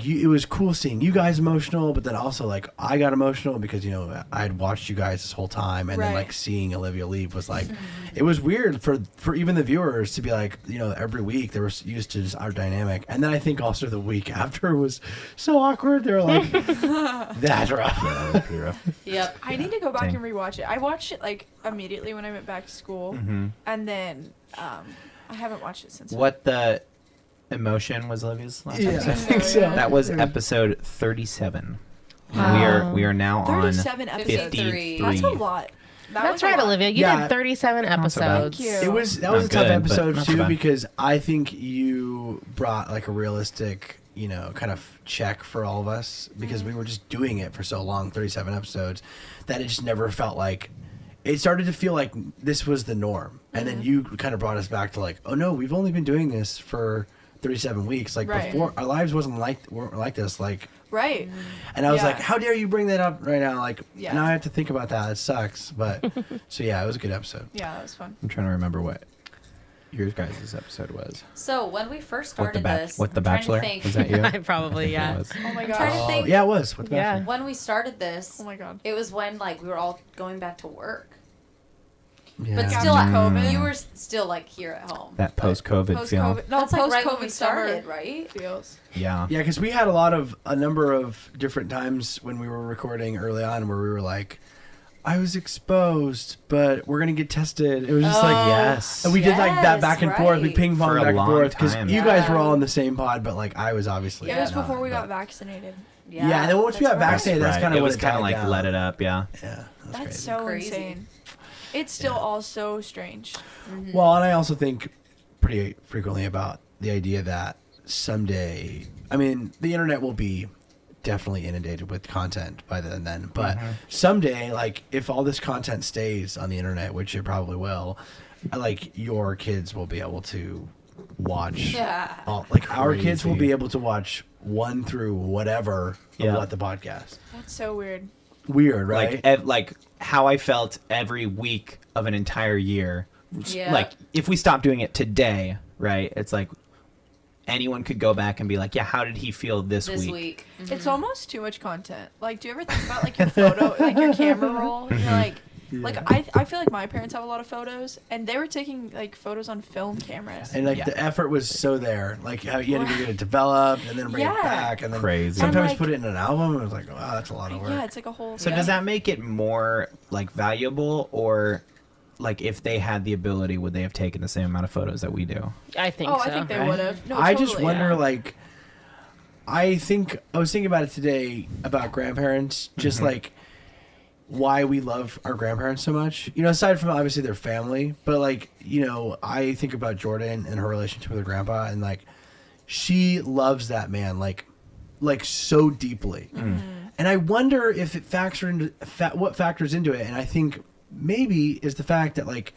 it was cool seeing you guys emotional, but then also like I got emotional because I had watched you guys this whole time, and then Right. like seeing Olivia leave was like, it was weird for even the viewers to be like, every week they were used to just our dynamic, and then I think also the week after was so awkward. They were like, that's rough. Yeah, that was pretty rough. Yep. I need to go back Dang. and rewatch it. I watched it like immediately when I went back to school, Mhm. and then I haven't watched it since. What the emotion was Olivia's last Yeah, I episode? think so. That was episode 37. Wow. We are now on 37 episodes. 53. That's a lot. That's was a right, lot. Olivia. You Yeah. did 37 so bad. episodes. Thank you. That was Not a tough good, but episode not so too bad. because I think you brought like a realistic, kind of check for all of us because we were just doing it for so long, 37 episodes, that it just never felt like it started to feel like this was the norm. And then you kind of brought us back to like, oh no, we've only been doing this for 37 weeks. Like Right. before, our lives weren't like this. Like, Right. and I was Yeah. like, how dare you bring that up right now? Like, Yeah. now I have to think about that. It sucks. But so yeah, it was a good episode. Yeah, that was fun. I'm trying to remember what your guys' episode was. So when we first What the started this, What the I'm trying to Bachelor? think- Was that you? I probably, I think it yeah. was. Oh my I'm trying to gosh. think. Yeah, it was. What the Yeah. Bachelor? When we started this, Oh my god. it was when like we were all going back to work. Yeah. But After still, COVID. you were still like here at home. That post-COVID feel. Post-COVID. No, That's like right when we post-COVID started, summer right? feels. Yeah. Yeah, because we had a number of different times when we were recording early on where we were like, I was exposed, but we're gonna get tested. It was just like, Yes. and we did like that Yes, back and forth. We right. ping For pong a back and long forth because time. you guys were Yeah. all in the same pod, but like I was obviously. It was not, before we got but- vaccinated. Yeah, and then once we that's got right. vaccinated, that's Right. kind of It when was it kind of died like down. let it up. Yeah. Yeah, that's That's crazy. so Crazy. insane. It's still Yeah. all so strange. Well, and I also think pretty frequently about the idea that someday, I mean, the internet will be definitely inundated with content by then, but someday, like, if all this content stays on the internet, which it probably will, like, your kids will be able to watch. Yeah. Like, our kids will Crazy. be able to watch 1 through whatever Yeah. of what the podcast. That's so weird. Weird, right? Like how I felt every week of an entire year. Yeah. Like, if we stopped doing it today, right? It's like anyone could go back and be like, yeah, how did he feel this week? Mm-hmm. It's almost too much content. Like, do you ever think about like your photo, like your camera roll? You're like, I feel like my parents have a lot of photos, and they were taking like photos on film cameras. And like the effort was so there, like how you had to get it developed and then bring it back, and then Crazy. sometimes like, put it in an album. And it was like, wow, that's a lot of work. Yeah, it's like a whole. So does that make it more like valuable, or like if they had the ability, would they have taken the same amount of photos that we do? I think Oh, so. I think they right? would have. No, I totally, just wonder, yeah. like, I was thinking about it today about grandparents, just like why we love our grandparents so much. You know, aside from obviously their family, but like, you know, I think about Jordan and her relationship with her grandpa, and like, she loves that man like so deeply. And I wonder if it what factors into it. And I think maybe is the fact that like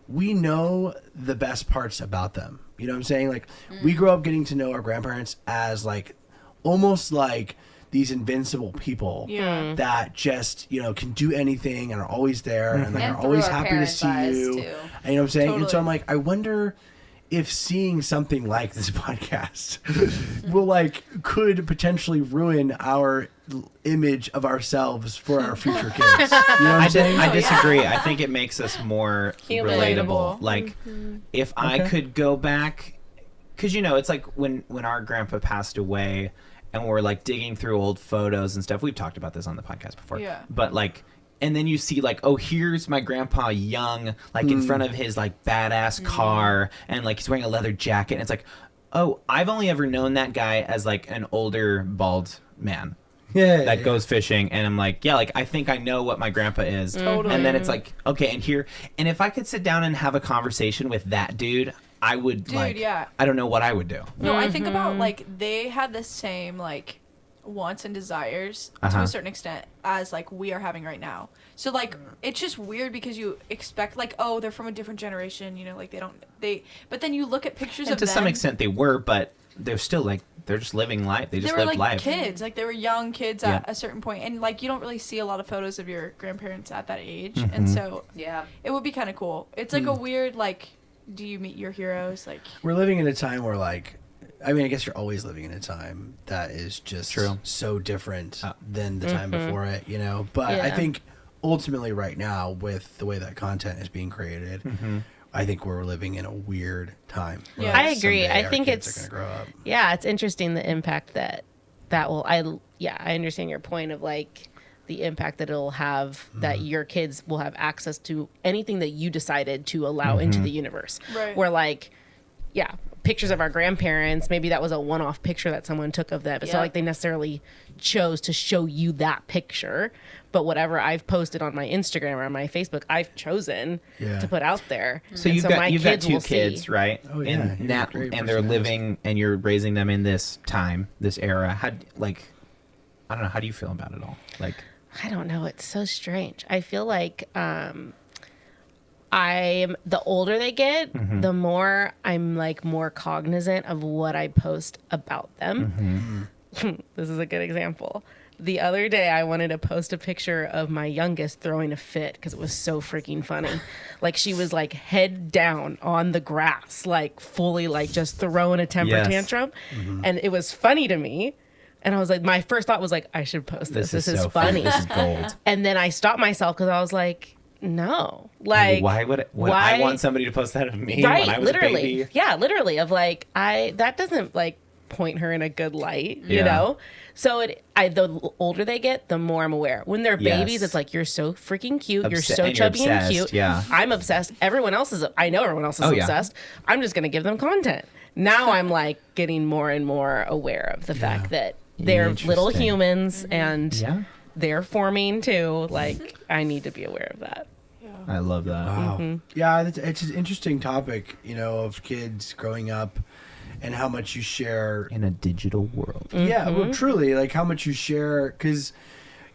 we know the best parts about them. You know what I'm saying? Like we grew up getting to know our grandparents as like almost like these invincible people that just, you know, can do anything and are always there and like, And are through always our happy to parents' see eyes, you. too. And you know what I'm saying? And so Totally. I'm like, I wonder if seeing something like this podcast will like could potentially ruin our image of ourselves for our future kids. You know what I'm saying? I disagree. I think it makes us more Human. relatable. Relatable. Like, if I could go back, because you know, it's like when our grandpa passed away, and we're like digging through old photos and stuff. We've talked about this on the podcast before. Yeah. But like, and then you see like, oh, here's my grandpa young, like in front of his like badass car, and like he's wearing a leather jacket. And it's like, oh, I've only ever known that guy as like an older bald man. That goes fishing, and I'm like, yeah, like I think I know what my grandpa is. Totally. And then it's like, okay, and if I could sit down and have a conversation with that dude, I would I don't know what I would do. No, I think about like they had the same like wants and desires to a certain extent as like we are having right now. So like it's just weird because you expect like, oh, they're from a different generation, you know, like but then you look at pictures And of to them. some extent they were, but they're still like they're just living life. They just were lived like life. kids, like they were young kids at a certain point, and like you don't really see a lot of photos of your grandparents at that age, and so Yeah. it would be kind of cool. It's like a weird like, do you meet your heroes? Like We're living in a time where like, I mean, I guess you're always living in a time that is just so different than the time before it, you know? But I think ultimately right now with the way that content is being created, I think we're living in a weird time. where, Yeah. like, I agree. someday I our think kids it's are gonna grow up. Yeah, it's interesting the impact that will. I understand your point of like the impact that it'll have, that your kids will have access to anything that you decided to allow into the universe. Right. Where like, yeah, pictures of our grandparents, maybe that was a one-off picture that someone took of them. It's not like they necessarily chose to show you that picture, but whatever I've posted on my Instagram or on my Facebook, I've chosen to put out there. So And you've got two will kids, see. right? Oh, yeah. And You're now, a great and they're person to ask. living, and you're raising them in this time, this era. How like, I don't know. How do you feel about it all? Like, I don't know. It's so strange. I feel like I'm the older they get, the more I'm like more cognizant of what I post about them. This is a good example. The other day, I wanted to post a picture of my youngest throwing a fit because it was so freaking funny. Like she was like head down on the grass, like fully like just throwing a temper tantrum, and it was funny to me. And I was like, my first thought was like, I should post this. This is so funny. This is gold. And then I stopped myself because I was like, no, like why would I want somebody to post that of me right? when I was Literally, a baby? yeah, literally of like that doesn't like point her in a good light, you Yeah. know. So the older they get, the more I'm aware. When they're babies, it's like you're so freaking cute, you're so and chubby you're and obsessed, cute. yeah. I'm obsessed. Everyone else is. I know everyone else is Oh, yeah. obsessed. I'm just gonna give them content. Now I'm like getting more and more aware of the fact that they're little Interesting. humans and Yeah. they're forming too. Like I need to be aware of that. I love that. Wow. Yeah, it's an interesting topic, you know, of kids growing up and how much you share. In a digital world. Yeah, well, truly, like how much you share, because,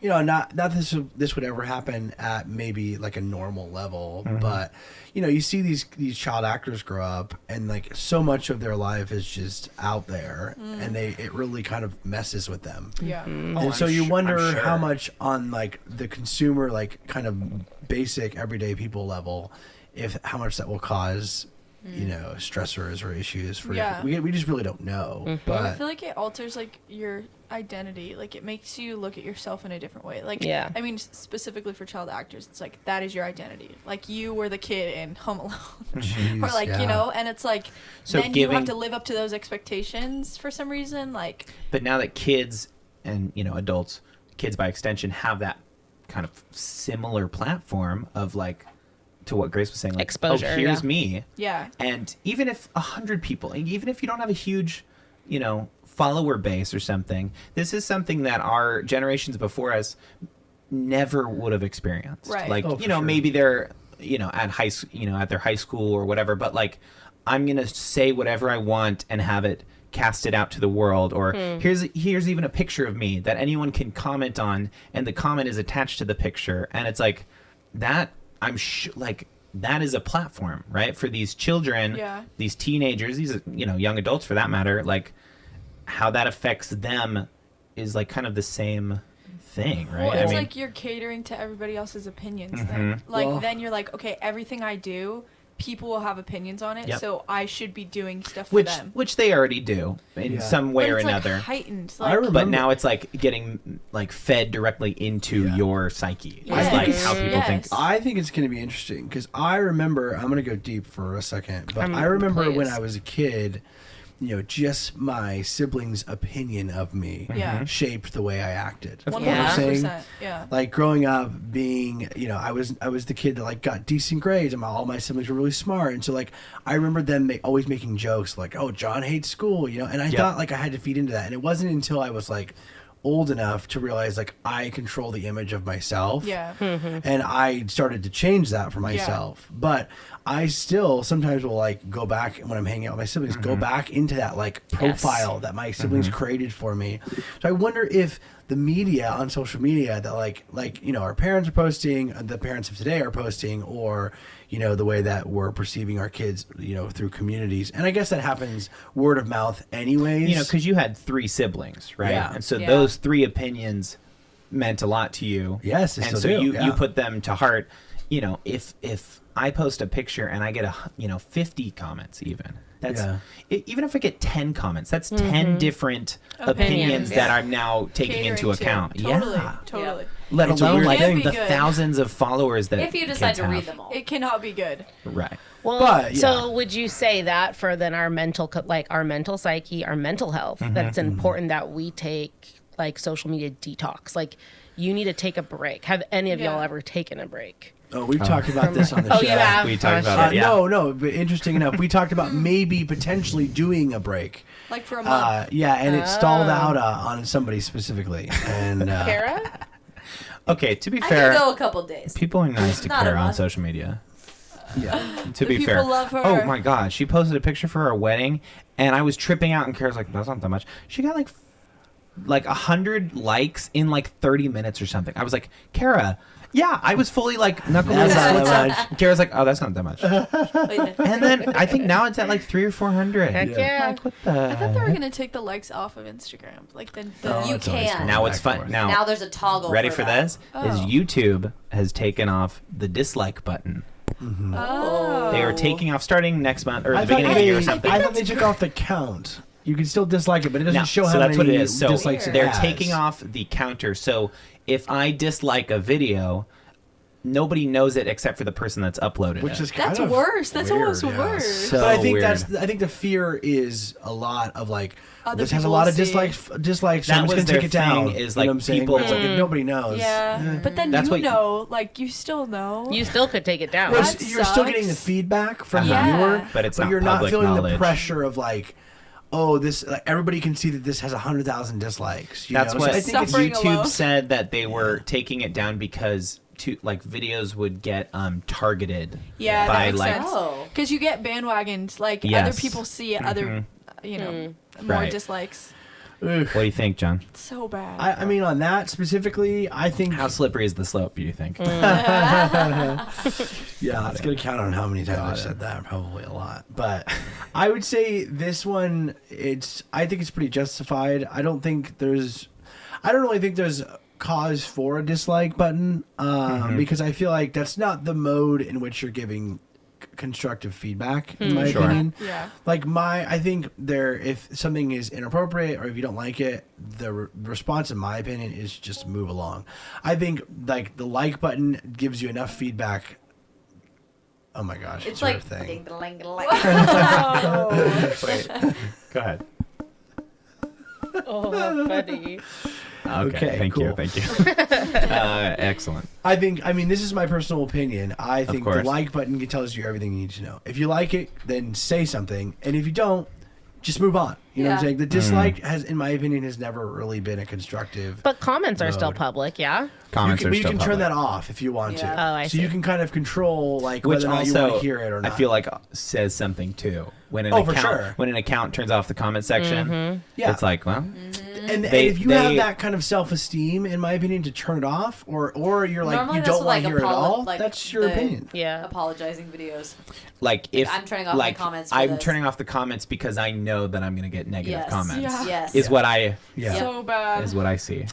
you know, not this would ever happen at maybe like a normal level, but you know, you see these child actors grow up, and like so much of their life is just out there, and it really kind of messes with them. Yeah. And so you wonder how much on like the consumer, like kind of basic everyday people level, how much that will cause, you know, stressors or issues for we just really don't know. But I feel like it alters like your identity. Like it makes you look at yourself in a different way. Like I mean, specifically for child actors, it's like that is your identity. Like you were the kid in Home Alone, or like you know, and it's like so then you have to live up to those expectations for some reason. Like, but now that kids and you know adults, kids by extension, have that kind of similar platform of like. To what Grace was saying, like, exposure, oh, here's me. Yeah. And even if 100 people, even if you don't have a huge, you know, follower base or something, this is something that our generations before us never would have experienced. Right. Like, you know, maybe they're, you know, at at their high school or whatever, but like, I'm going to say whatever I want and have it casted out to the world, or here's even a picture of me that anyone can comment on, and the comment is attached to the picture, and it's like that. I'm like that is a platform, right, for these children, these teenagers, these you know young adults for that matter. Like how that affects them is like kind of the same thing, right? Well, it's like you're catering to everybody else's opinions. Then, like then you're like, okay, everything I do, people will have opinions on it, so I should be doing stuff for them. Which they already do in some way or another. Like heightened. I remember, but now it's like getting like fed directly into your psyche. Yes. It's like how people think. I think it's going to be interesting because I remember. I'm going to go deep for a second, but I remember when I was a kid. You know, just my siblings' opinion of me shaped the way I acted. 100%. Yeah. Like growing up, being I was the kid that like got decent grades, and all my siblings were really smart, and so like I remember them always making jokes like, "Oh, John hates school," you know, and I thought like I had to feed into that, and it wasn't until I was like old enough to realize like I control the image of myself, and I started to change that for myself, but. I still sometimes will like go back when I'm hanging out with my siblings, go back into that like profile that my siblings created for me. So I wonder if the media on social media that like you know our parents are posting, the parents of today are posting, or you know the way that we're perceiving our kids, you know, through communities, and I guess that happens word of mouth anyways. You know, because you had 3 siblings, right? Yeah. And so those 3 opinions meant a lot to you. Yes, and so you put them to heart. You know, if I post a picture and I get 50 comments, even even if I get 10 comments, that's 10 different opinions that I'm now taking into account. Totally. Let alone like the good. thousands of followers that if you decide to read them all, it cannot be good. Right. Well, so would you say that for then our mental psyche, our mental health, that it's important that we take like social media detox? Like you need to take a break. Have any of y'all ever taken a break? Oh, we've talked about this on the show. You have? We talked about it, No, but interesting enough, we talked about maybe potentially doing a break. Like for a month. And it stalled out on somebody specifically. And Cara? Okay, to be I fair, can go a couple days. people are nice to Not Cara a on month. social media. Yeah. To be People fair. love her. Oh my god, she posted a picture for her wedding, and I was tripping out, and Cara's like, that's not that much. She got like 100 likes in like 30 minutes or something. I was like, Cara, yeah, I was fully like knuckling. That's not that much. Cara's like, oh, that's not that much. Wait a minute. And then I think now it's at like 300 or 400. Heck yeah. Like, what the? I thought they were gonna take the likes off of Instagram. Like the You it's always can. going Now back it's and fun. forth. Now, Now there's a toggle. ready for for that. this? Is Oh. YouTube has taken off the dislike button. Oh. They are taking off starting next month or the I thought, beginning of the year or something. I thought they took off the count. You can still dislike it, but it doesn't No, show so how that's many what it is. So dislikes it they're has. taking off the counter. So if I dislike a video, nobody knows it except for the person that's uploaded Which it. is kind That's of worse. That's weird, almost yeah. worse. So But I think weird. I think the fear is a lot of like Other this has a people lot of see. dislikes. So That I'm just was gonna take their it down. thing, is, You know like, what I'm saying? people- But it's like if nobody knows. Yeah, but then That's you what- know, like you still know. You still could take it down. Well, That you're still getting the sucks. feedback from Yeah. the viewer, But it's not you're not public feeling the knowledge. pressure of like, oh, this like, everybody can see that this has 100,000 dislikes. That's know? what So I think it's Suffering YouTube alone. said, that they were taking it down because videos would get targeted Yeah, by that makes like sense. Oh. Because you get bandwagoned, like Yes. other people see other, you know, more Right. dislikes. What do you think, John? So bad. I mean, on that specifically, I think. How slippery is the slope, do you think? Yeah, it's going to count on how many times I've said that. Probably a lot. But I would say this one, I think it's pretty justified. I don't really think there's cause for a dislike button because I feel like that's not the mode in which you're giving constructive feedback, in my opinion. Yeah. Like I think if something is inappropriate or if you don't like it, the response, in my opinion, is just move along. I think like the like button gives you enough feedback. Oh my gosh, It's sort like of thing. Wait, go ahead. Oh, funny. Okay, thank cool. you. Excellent. I mean, this is my personal opinion. I think the course. like button tells you everything you need to know. If you like it, then say something. And if you don't, just move on. You know what I'm saying? The dislike in my opinion, has never really been a constructive. But comments are still Mode. public, yeah? Comments you are still can turn public. that off if you want to. Yeah. Oh, I so see. you can kind of control like Which whether or not you also, want to hear it or not. I feel like says something too. When an Oh, for account, sure. when an account turns off the comment section, Yeah. it's like, well, and they- if you have they- that kind of self-esteem, in my opinion, to turn it off, or you're like Normally you that's don't want to like hear it at all, like that's your the opinion. Yeah. Apologizing videos. like if I'm turning off my like comments for I'm this. turning off the comments because I know that I'm gonna get negative Yes. comments. Yeah. Yes. Is what I Yeah. So bad. is what I see.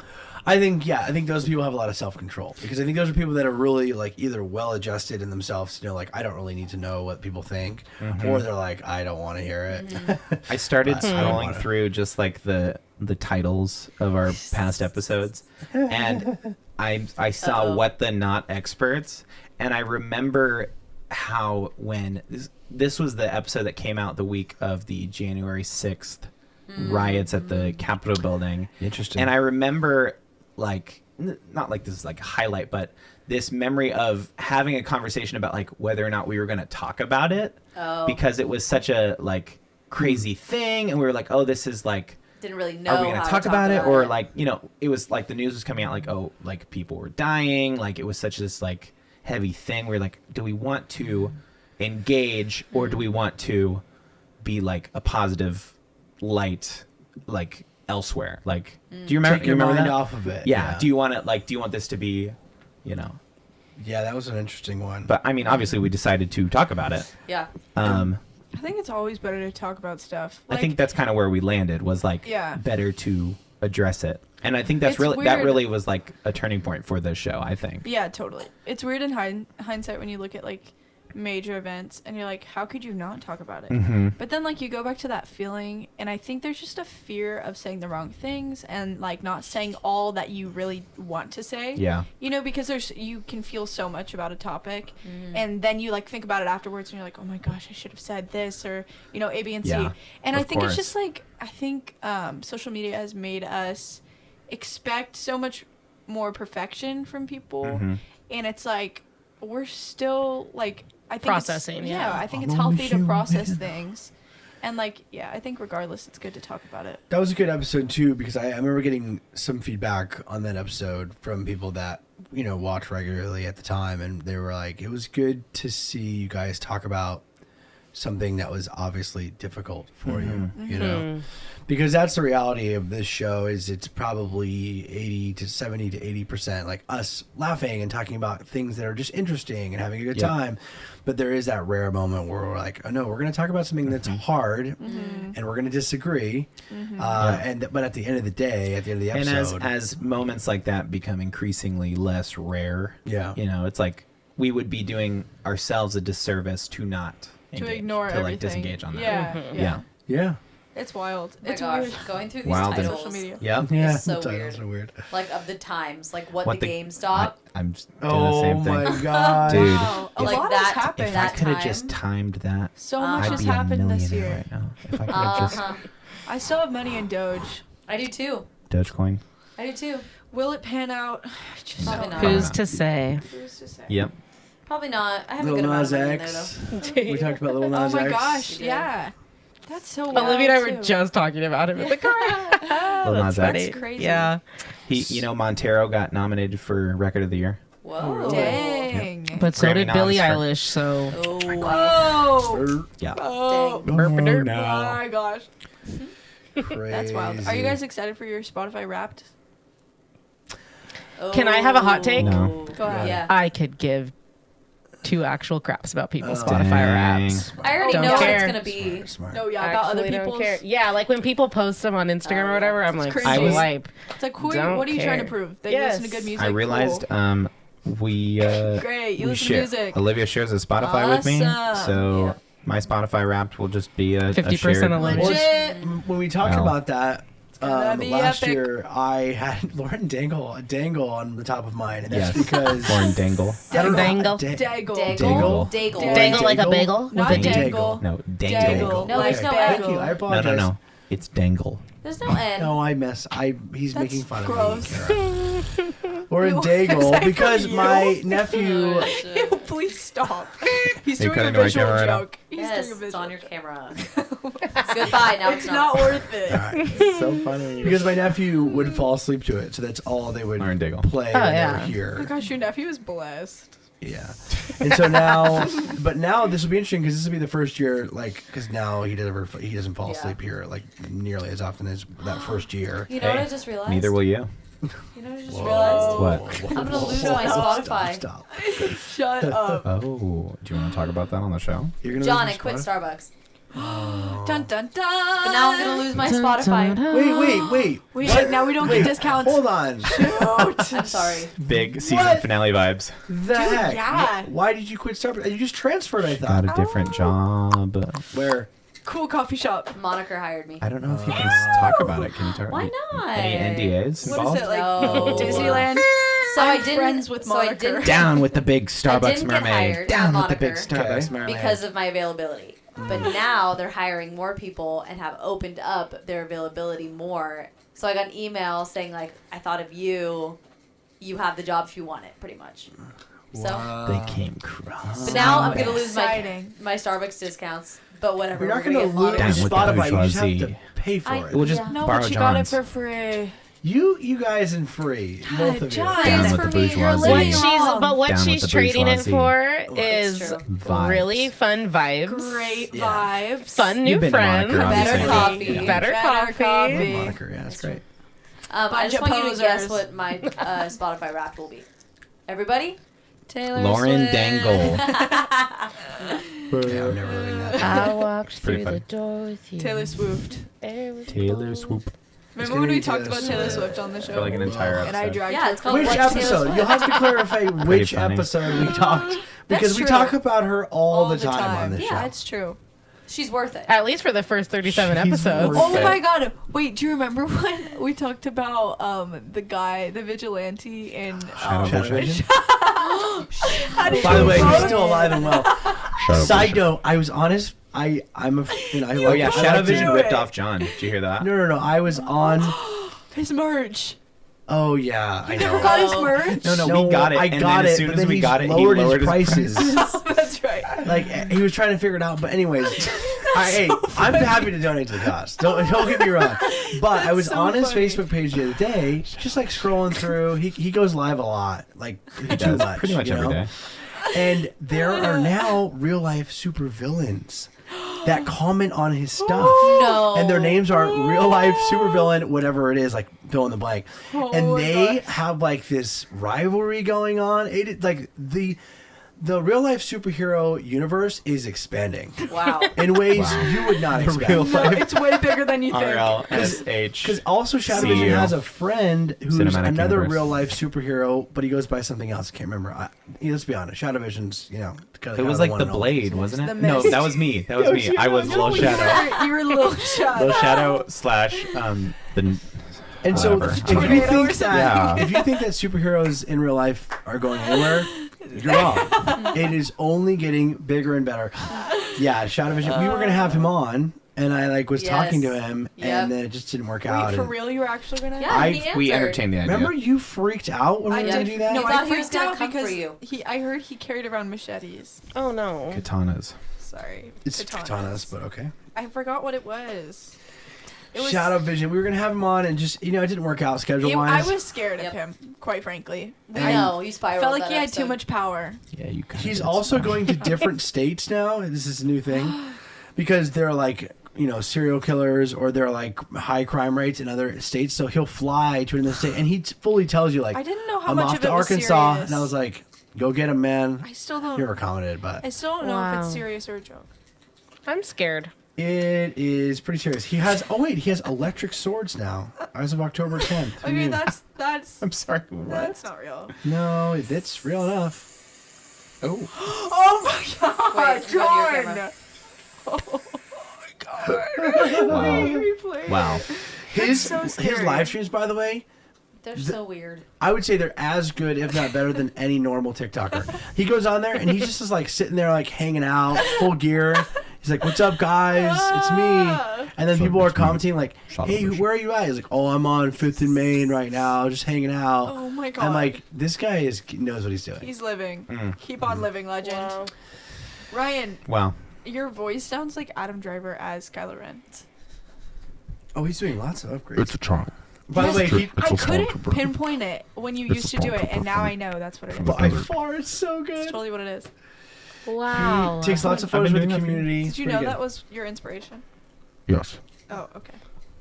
I think those people have a lot of self-control because I think those are people that are really like either well-adjusted in themselves to know like I don't really need to know what people think, or they're like I don't want to hear it. I started But I don't scrolling wanna. through just like the titles of our past episodes, and I saw Uh-oh. what the not experts, and I remember how when this was the episode that came out the week of the January 6th riots at the Capitol building. Interesting. And I remember like not like this is like a highlight, but this memory of having a conversation about like whether or not we were going to talk about it because it was such a like crazy thing, and we were like, oh, this is like, Didn't really know. are we going how to to talk about it, or like, you know, it was like the news was coming out like, oh, like people were dying, like it was such this like heavy thing. We're like, do we want to engage, or do we want to be like a positive light like elsewhere? Like, do you remember? Take your you remember mind that? off of it. Yeah. Do you want it like? Do you want this to be, you know? Yeah, that was an interesting one. But I mean, obviously, we decided to talk about it. Yeah. I think it's always better to talk about stuff. I think that's kind of where we landed. Was like, Yeah. better to address it, and I think that's It's really that weird. really was like a turning point for this show. I think. Yeah, totally. It's weird in hindsight when you look at like major events and you're like, how could you not talk about it? Mm-hmm. But then like you go back to that feeling, and I think there's just a fear of saying the wrong things and like not saying all that you really want to say. Yeah. You know, because you can feel so much about a topic, and then you like think about it afterwards, and you're like, oh my gosh, I should have said this, or you know, A, B, and C. Yeah, And I of think course. it's just like I think social media has made us expect so much more perfection from people, Mm-hmm. and it's like we're still like I think Processing, yeah, yeah. I think it's I'm only healthy to process human. things, and like yeah, I think regardless, it's good to talk about it. That was a good episode too because I remember getting some feedback on that episode from people that you know watch regularly at the time, and they were like, "It was good to see you guys talk about something that was obviously difficult for you." You know, because that's the reality of this show. Is it's probably 80 to 70 to 80% like us laughing and talking about things that are just interesting and having a good Yep. time. But there is that rare moment where we're like, oh no, we're going to talk about something that's hard and we're going to disagree. But at the end of the day, at the end of the And episode, as moments like that become increasingly less rare, Yeah. you know, it's like we would be doing ourselves a disservice to not engage, ignore to everything. like disengage on that. Yeah, yeah, yeah, It's wild. Oh my It's gosh, weird. going through these Wild and- titles, Social media. yeah. yeah. so the titles weird. are weird. like of the times, like what What the GameStop. I'm just doing the Oh same thing, my god, dude. Wow. A Like lot that- has happened. If I that could have just time. timed that, So much I'd has be a happened this millionaire year. right now. If I could have just I still have money in Doge. I do too. Dogecoin. I do too. Will it pan out? I just Probably don't not. know. Who's to say? Who's to say? Yep. Probably not. I have a Lil good amount Nas of money in there X. though. We talked about Lil Oh Nas my X. gosh, You did. yeah. That's so wild. Olivia and I too. were just talking about it with the car. Lil Nas X. That's crazy. Yeah. He, you know, Montero got nominated for Record of the Year. Whoa. Dang. But so Grammy did Billie noms for- Eilish, so. Oh. Oh. Yeah. Oh. Dang. Oh, Oh no. my gosh. Crazy. That's wild. Are you guys excited for your Spotify Wrapped? Can I have a hot take? No. Go ahead. Yeah. I could give 2 actual craps about people's Spotify Dang. Wraps. I already Don't know what care. it's gonna be. Smart. No, yeah, about other Actually don't people's. care. Yeah, like when people post them on Instagram or whatever, I'm like, crazy. swipe. It's like, who are Don't what are you trying to care. prove? That Yes. you listen to good music? I realized Cool. we Great, you we listen to share. music. Olivia shares a Spotify with me, Awesome. so Yep. my Spotify Wrapped will just be a 50% shared- Olivia. Legit. When we talked Well. about that gonna be last epic. year, I had Lauren Dangle on the top of mine, and that's Yes. because Lauren Dangle. I don't know, Dangle. Daggle. Dangle? Daggle. Dangle like a Dangle? bagel? Not With a D? dangle. No, Dangle. Dangle. No, there's Okay, no thank N. you. I No, apologize. no. It's Dangle. There's no N. No, I mess. He's That's making fun gross. of me. Cara. Or in Ew. Daigle Is that because for you? my nephew. Ew, please stop. He's Are you doing a cutting the right visual camera right now? joke. He's Yes, doing a it's visual on your joke. camera. It's goodbye. Now It's not worth it. All right. So funny. Because my nephew would fall asleep to it, so that's all they would Lauren Daigle. play Oh, when yeah. they were Oh my here. gosh, your nephew is blessed. Yeah, and so now, but now this will be interesting because this will be the first year, like, because now he doesn't fall Yeah. asleep here like nearly as often as that first year. You know what Hey, I just realized? Neither will you. You know what I just realized? What? I'm gonna lose my Spotify. Stop. Shut up. Oh, do you want to talk about that on the show? You're gonna John, lose I quit your Starbucks. Dun dun dun. But now I'm gonna lose my Spotify. Spotify? Wait. Wait, now we don't Wait, get discounts. Hold on. I'm sorry. Big season What? finale vibes. The heck? yeah. Why did you quit Starbucks? You just transferred, I Got thought. a different job. Where? Cool coffee shop. Moniker hired me. I don't know if you can talk about it. Can you talk? Why not? Any NDAs What involved? is it like? No. Disneyland. So I'm I didn't. friends with so I Moniker. didn't Down with the big I Starbucks didn't get mermaid. hired Down at with the big Moniker Starbucks Okay. mermaid. because of my availability. But now they're hiring more people and have opened up their availability more. So I got an email saying like, I thought of you. You have the job if you want it, pretty much. So, They came cross. but now I'm gonna lose Exciting. my Starbucks discounts. But whatever. You're not we're going to get lose Down Moniker. with the Spotify. You just have bourgeoisie. to pay for I- it. We'll just Yeah. No, borrow but you got it John's. for free. You guys in free, both of you. John. Down It's with for the me, you're bourgeoisie. living What wrong. she's Down with the trading it bourgeoisie. for It's is true. Vibes. really fun vibes, Great Yeah. vibes. fun new You've been to friends, Moniker, Better obviously. coffee. Yeah. Better coffee. Moniker, yeah, that's great. I Bunch just of want you to guess posers. what my Spotify Wrapped will be. Everybody? Taylor Lauren Swift. Dangle. Yeah, I'm never living that. I walked Pretty through the funny. door with you. Taylor Swift. Air was Taylor cold. Swoop. Remember gonna when be we talked Taylor about Taylor Swift. Swift on the show? For like an entire And I episode. dragged Yeah, her it's called Which What's episode? Taylor You'll have to clarify which funny. episode we talked because we true. talk about her all the time on this Yeah, show. it's true. She's worth it. At least for the first 37 She's episodes. worth Oh it. my god. Wait, do you remember when we talked about the guy, the vigilante in Shadow Shadow Vision. Vision. How did By the you way, vote? he's still alive and well. Shadow Side Vision. note: I was honest. I Oh yeah, I Shadow like Vision do ripped it. off John. Did you hear that? No. I was on. His merch. Oh yeah, I know. Got his merch? No, we got it. I and got then it. as soon but as then we he's got it, he lowered lowered his prices. Oh, that's right. Like he was trying to figure it out. But anyways, hey, I'm happy to donate to the cause. Don't get me wrong. But I was so on his funny. Facebook page the other day, just like scrolling through. He goes live a lot, like He too does much, pretty much you every know? day. And there are now real life supervillains that comment on his stuff. No. And their names are real life supervillain, whatever it is, like fill in the blank. Oh and my they gosh. have like this rivalry going on. Like the real life superhero universe is expanding Wow. in ways you would not expect. real No, life it's way bigger than you think. RLSH. Because also Shadow CU. Vision has a friend who's Cinematic another universe. real life superhero, but he goes by something else. I can't remember. Let's be honest, Shadow Vision's It was like the Blade, wasn't it? The No, Mist. that was me. That was me. I was Low Shadow. You were Little Shadow. Low Shadow slash the. And so, Whatever. if you Tornado or think something. that Yeah. if you think that superheroes in real life are going anywhere, you're wrong. It is only getting bigger and better. Yeah, Shadow Vision. We were gonna have him on, and I was talking to Yes. him, Yep. and then it just didn't work out. Wait, for and- real? You were actually gonna? Yeah, he We answered. entertained the idea. Remember, you freaked out when we I were gonna did. do that. No, He I thought he was freaked gonna out come for because you. I heard he carried around machetes. Oh no. Katanas. Sorry. It's katanas, but okay. I forgot what it was. It was Shadow Vision. We were gonna have him on, and just it didn't work out schedule I wise. was scared Yep. of him, quite frankly. We know. You spiraled. Felt like that he had too episode. much power. Yeah, you. He's also going to different states now. This is a new thing because they're like serial killers or they're like high crime rates in other states. So he'll fly to another state and he fully tells you like, I didn't know how I'm much off of to it was Arkansas, serious. and I was like, go get him, man. I still don't. You never commented, but I still don't know if it's Wow. serious or a joke. I'm scared. it is pretty serious. He has electric swords now as of October 10th. Okay, that's I'm sorry. What? that's not real. No, it's real enough. Oh. Oh my god, Wait, go to your John! camera. Oh my god. Wow. Replay. Wow. His so his scary. live streams, by the way, They're so weird. I would say they're as good, if not better, than any normal TikToker. He goes on there and he just is like sitting there, like hanging out, full gear. He's like, "What's up, guys? It's me." And then people are commenting like, "Hey, where are you at?" He's like, "Oh, I'm on 5th and Main right now, just hanging out." Oh my god. I'm like, this guy knows what he's doing. He's living. Mm. Keep on living, legend. Wow. Ryan, Wow. your voice sounds like Adam Driver as Kylo Ren. Oh, he's doing lots of upgrades. It's a charm. By the way, he, It's I a couldn't stormtrooper. pinpoint it when you It's used a to do it, stormtrooper and now from- I know that's what it is. from the by desert. far, it's so It's good. totally what it is. Wow. He takes lots of I've photos been with the doing that for community. Did It's you pretty know good. that was your inspiration? Yes, Oh, okay.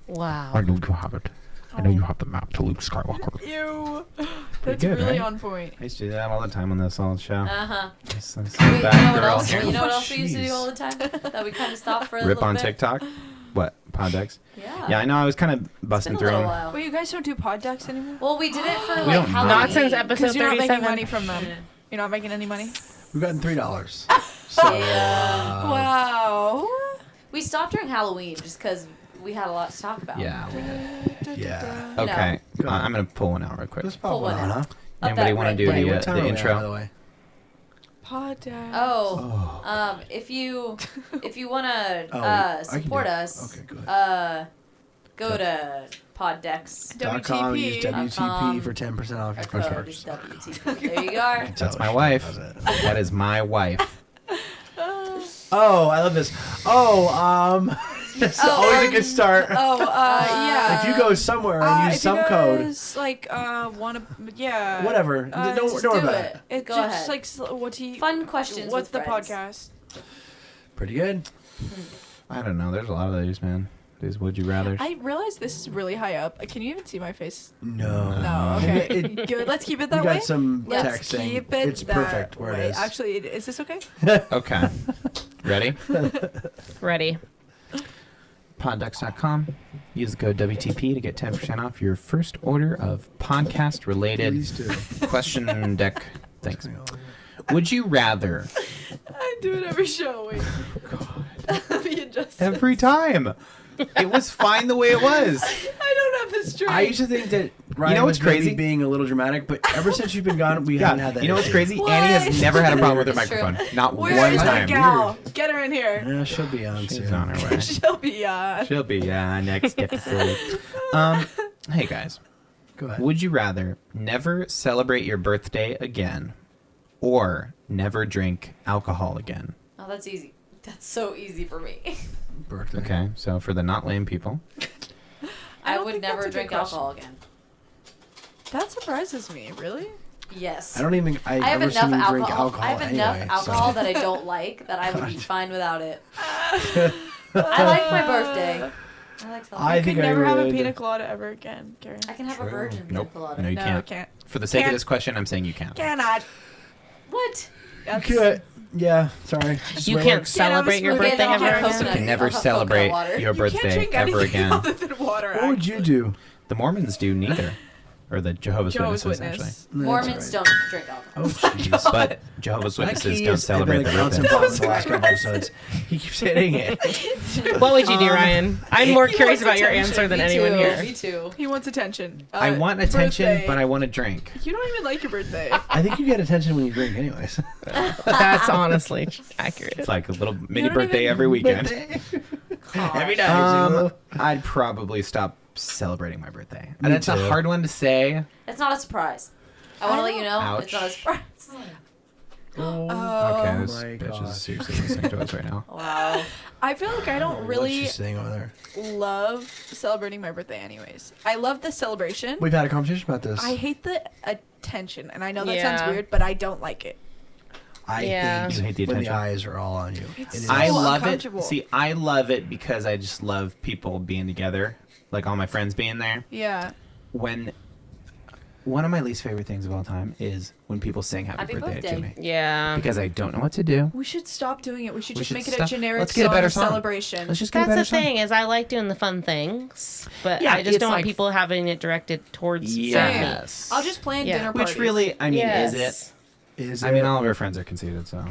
I Wow. know you have it. I know you have the map to Luke Skywalker. Ew. That's good, really right? on point. I used to do that all the time on this old show. Uh-huh. Just Wait, bad you know what girl else? here. You know what else we used to Jeez. do all the time? That we kind of stopped for a Rip little on bit? TikTok? What? Pod decks? Yeah. Yeah, I know. I was kind of It's been busting a through little them. while. Wait, you guys don't do pod decks anymore? Well, we did it for We like don't Halloween. Not since episode Because you're not making 37. money from them. You're not making any money? We've gotten $3. So, Yeah. Wow. We stopped during Halloween just because we had a lot to talk about. Yeah. yeah. Okay. Go ahead. I'm going to pull one out real quick. Let's Pull pop one one on, out. huh? Up Anybody that want to red do button. What time the are we at, intro? by the way? Pod deck. Oh, if you wanna Oh, I can support do it. us, Okay, go ahead. go to Poddex. .com, use WTP .com. for 10% off Our your code first is purchase. WTP. There you are. That's Oh, my shit, wife. that was it. That is my wife. Oh, I love this. Oh, it's always a good start. Oh, yeah. If you go somewhere and use some code, like, yeah. whatever. Uh, don't just worry do about it. it. It's Go just ahead. like, what do you... Fun questions. What's the with friends. podcast? Pretty good. I don't know. There's a lot of these, man. These would you rather. I realize this is really high up. Can you even see my face? No. No, okay. It- Good. Let's keep it We that way. got some Let's text saying keep it it's that perfect where way. it is. Actually, is this okay? Okay. Ready? Ready. Poddex.com. Use the code WTP to get 10% off your first order of podcast-related Please do. question deck things. Would you rather I do it every show. Wait. God. Me and Justin. every time? It was fine the way it was. I don't have this straight. I used to think that Ryan know was what's crazy? maybe being a little dramatic, but ever since you've been gone, we haven't had that. You know what's issue. crazy? What? Annie has never had a problem with her It's true. microphone. Not Where one is time. that gal? Get her in here. Yeah, she'll be on She's soon. on her way. She'll be She'll be next episode. Hey guys, Go ahead. would you rather never celebrate your birthday again, or never drink alcohol again? Oh, that's easy. That's so easy for me. Birthday. Okay, so for the not lame people, I I don't would think never that's a good drink question. alcohol again. That surprises me. Really? Yes. I don't even. I have ever enough seen you alcohol. drink alcohol I have anyway. enough alcohol so. that I don't like that I would be fine without it. I like my birthday. I like celebrating. I I think could I never have a would. pina colada ever again, Karen. I can have True. a virgin pina Nope. colada. No, you No, can't. can't. For the sake Can't. of this question, I'm saying you can't. Cannot. What? That's, Good. Yeah. Sorry. Just You the way it can't works. celebrate your smoothie. birthday Yeah, ever no, again? coconut. You can never I'll have celebrate coconut water. your You can't birthday drink ever anything again. other than water. What would you do? The Mormons do neither, or the Jehovah's Jehovah's Witnesses Witness. Mormons That's don't drink alcohol. Oh jeez. but Jehovah's Witnesses Like he don't is- celebrate like their constant birthday. pause the last couple episodes. He keeps hitting it. What would you do, Ryan? I'm more He curious wants about your attention. answer than Me anyone too. here. Me too. He wants attention. I want attention, birthday. but I want to drink. You don't even like your birthday. I think you get attention when you drink, anyways. That's honestly accurate. It's like a little mini don't birthday even- every weekend. Every day. I'd probably stop celebrating my birthday. Me And it's too. a hard one to say. It's not a surprise. I want to let you know Ouch. it's not a surprise. Okay, this my bitch God. is seriously listening to us right now. Wow. I feel like I don't What's really she saying over there? love celebrating my birthday anyways. I love the celebration. We've had a conversation about this. I hate the attention, and I know that Yeah. sounds weird, but I don't like it. I Yeah. You hate the when the attention. eyes are all on you. It's It is. so I love it. uncomfortable. See, I love it because I just love people being together, like all my friends being there. Yeah. When one of my least favorite things of all time is when people sing happy birthday to me. Yeah. Because I don't know what to do. We should stop doing it. We should We just should make it stop. a generic Let's get a song better of song. celebration. Let's just get a That's better the song. thing is I like doing the fun things, but Yeah, I just it's don't want like- people having it directed towards me. Yes. I'll just plan Yeah. dinner Which parties. really, I mean, Yes. is it? Is I mean, it? all of our friends are conceited, so.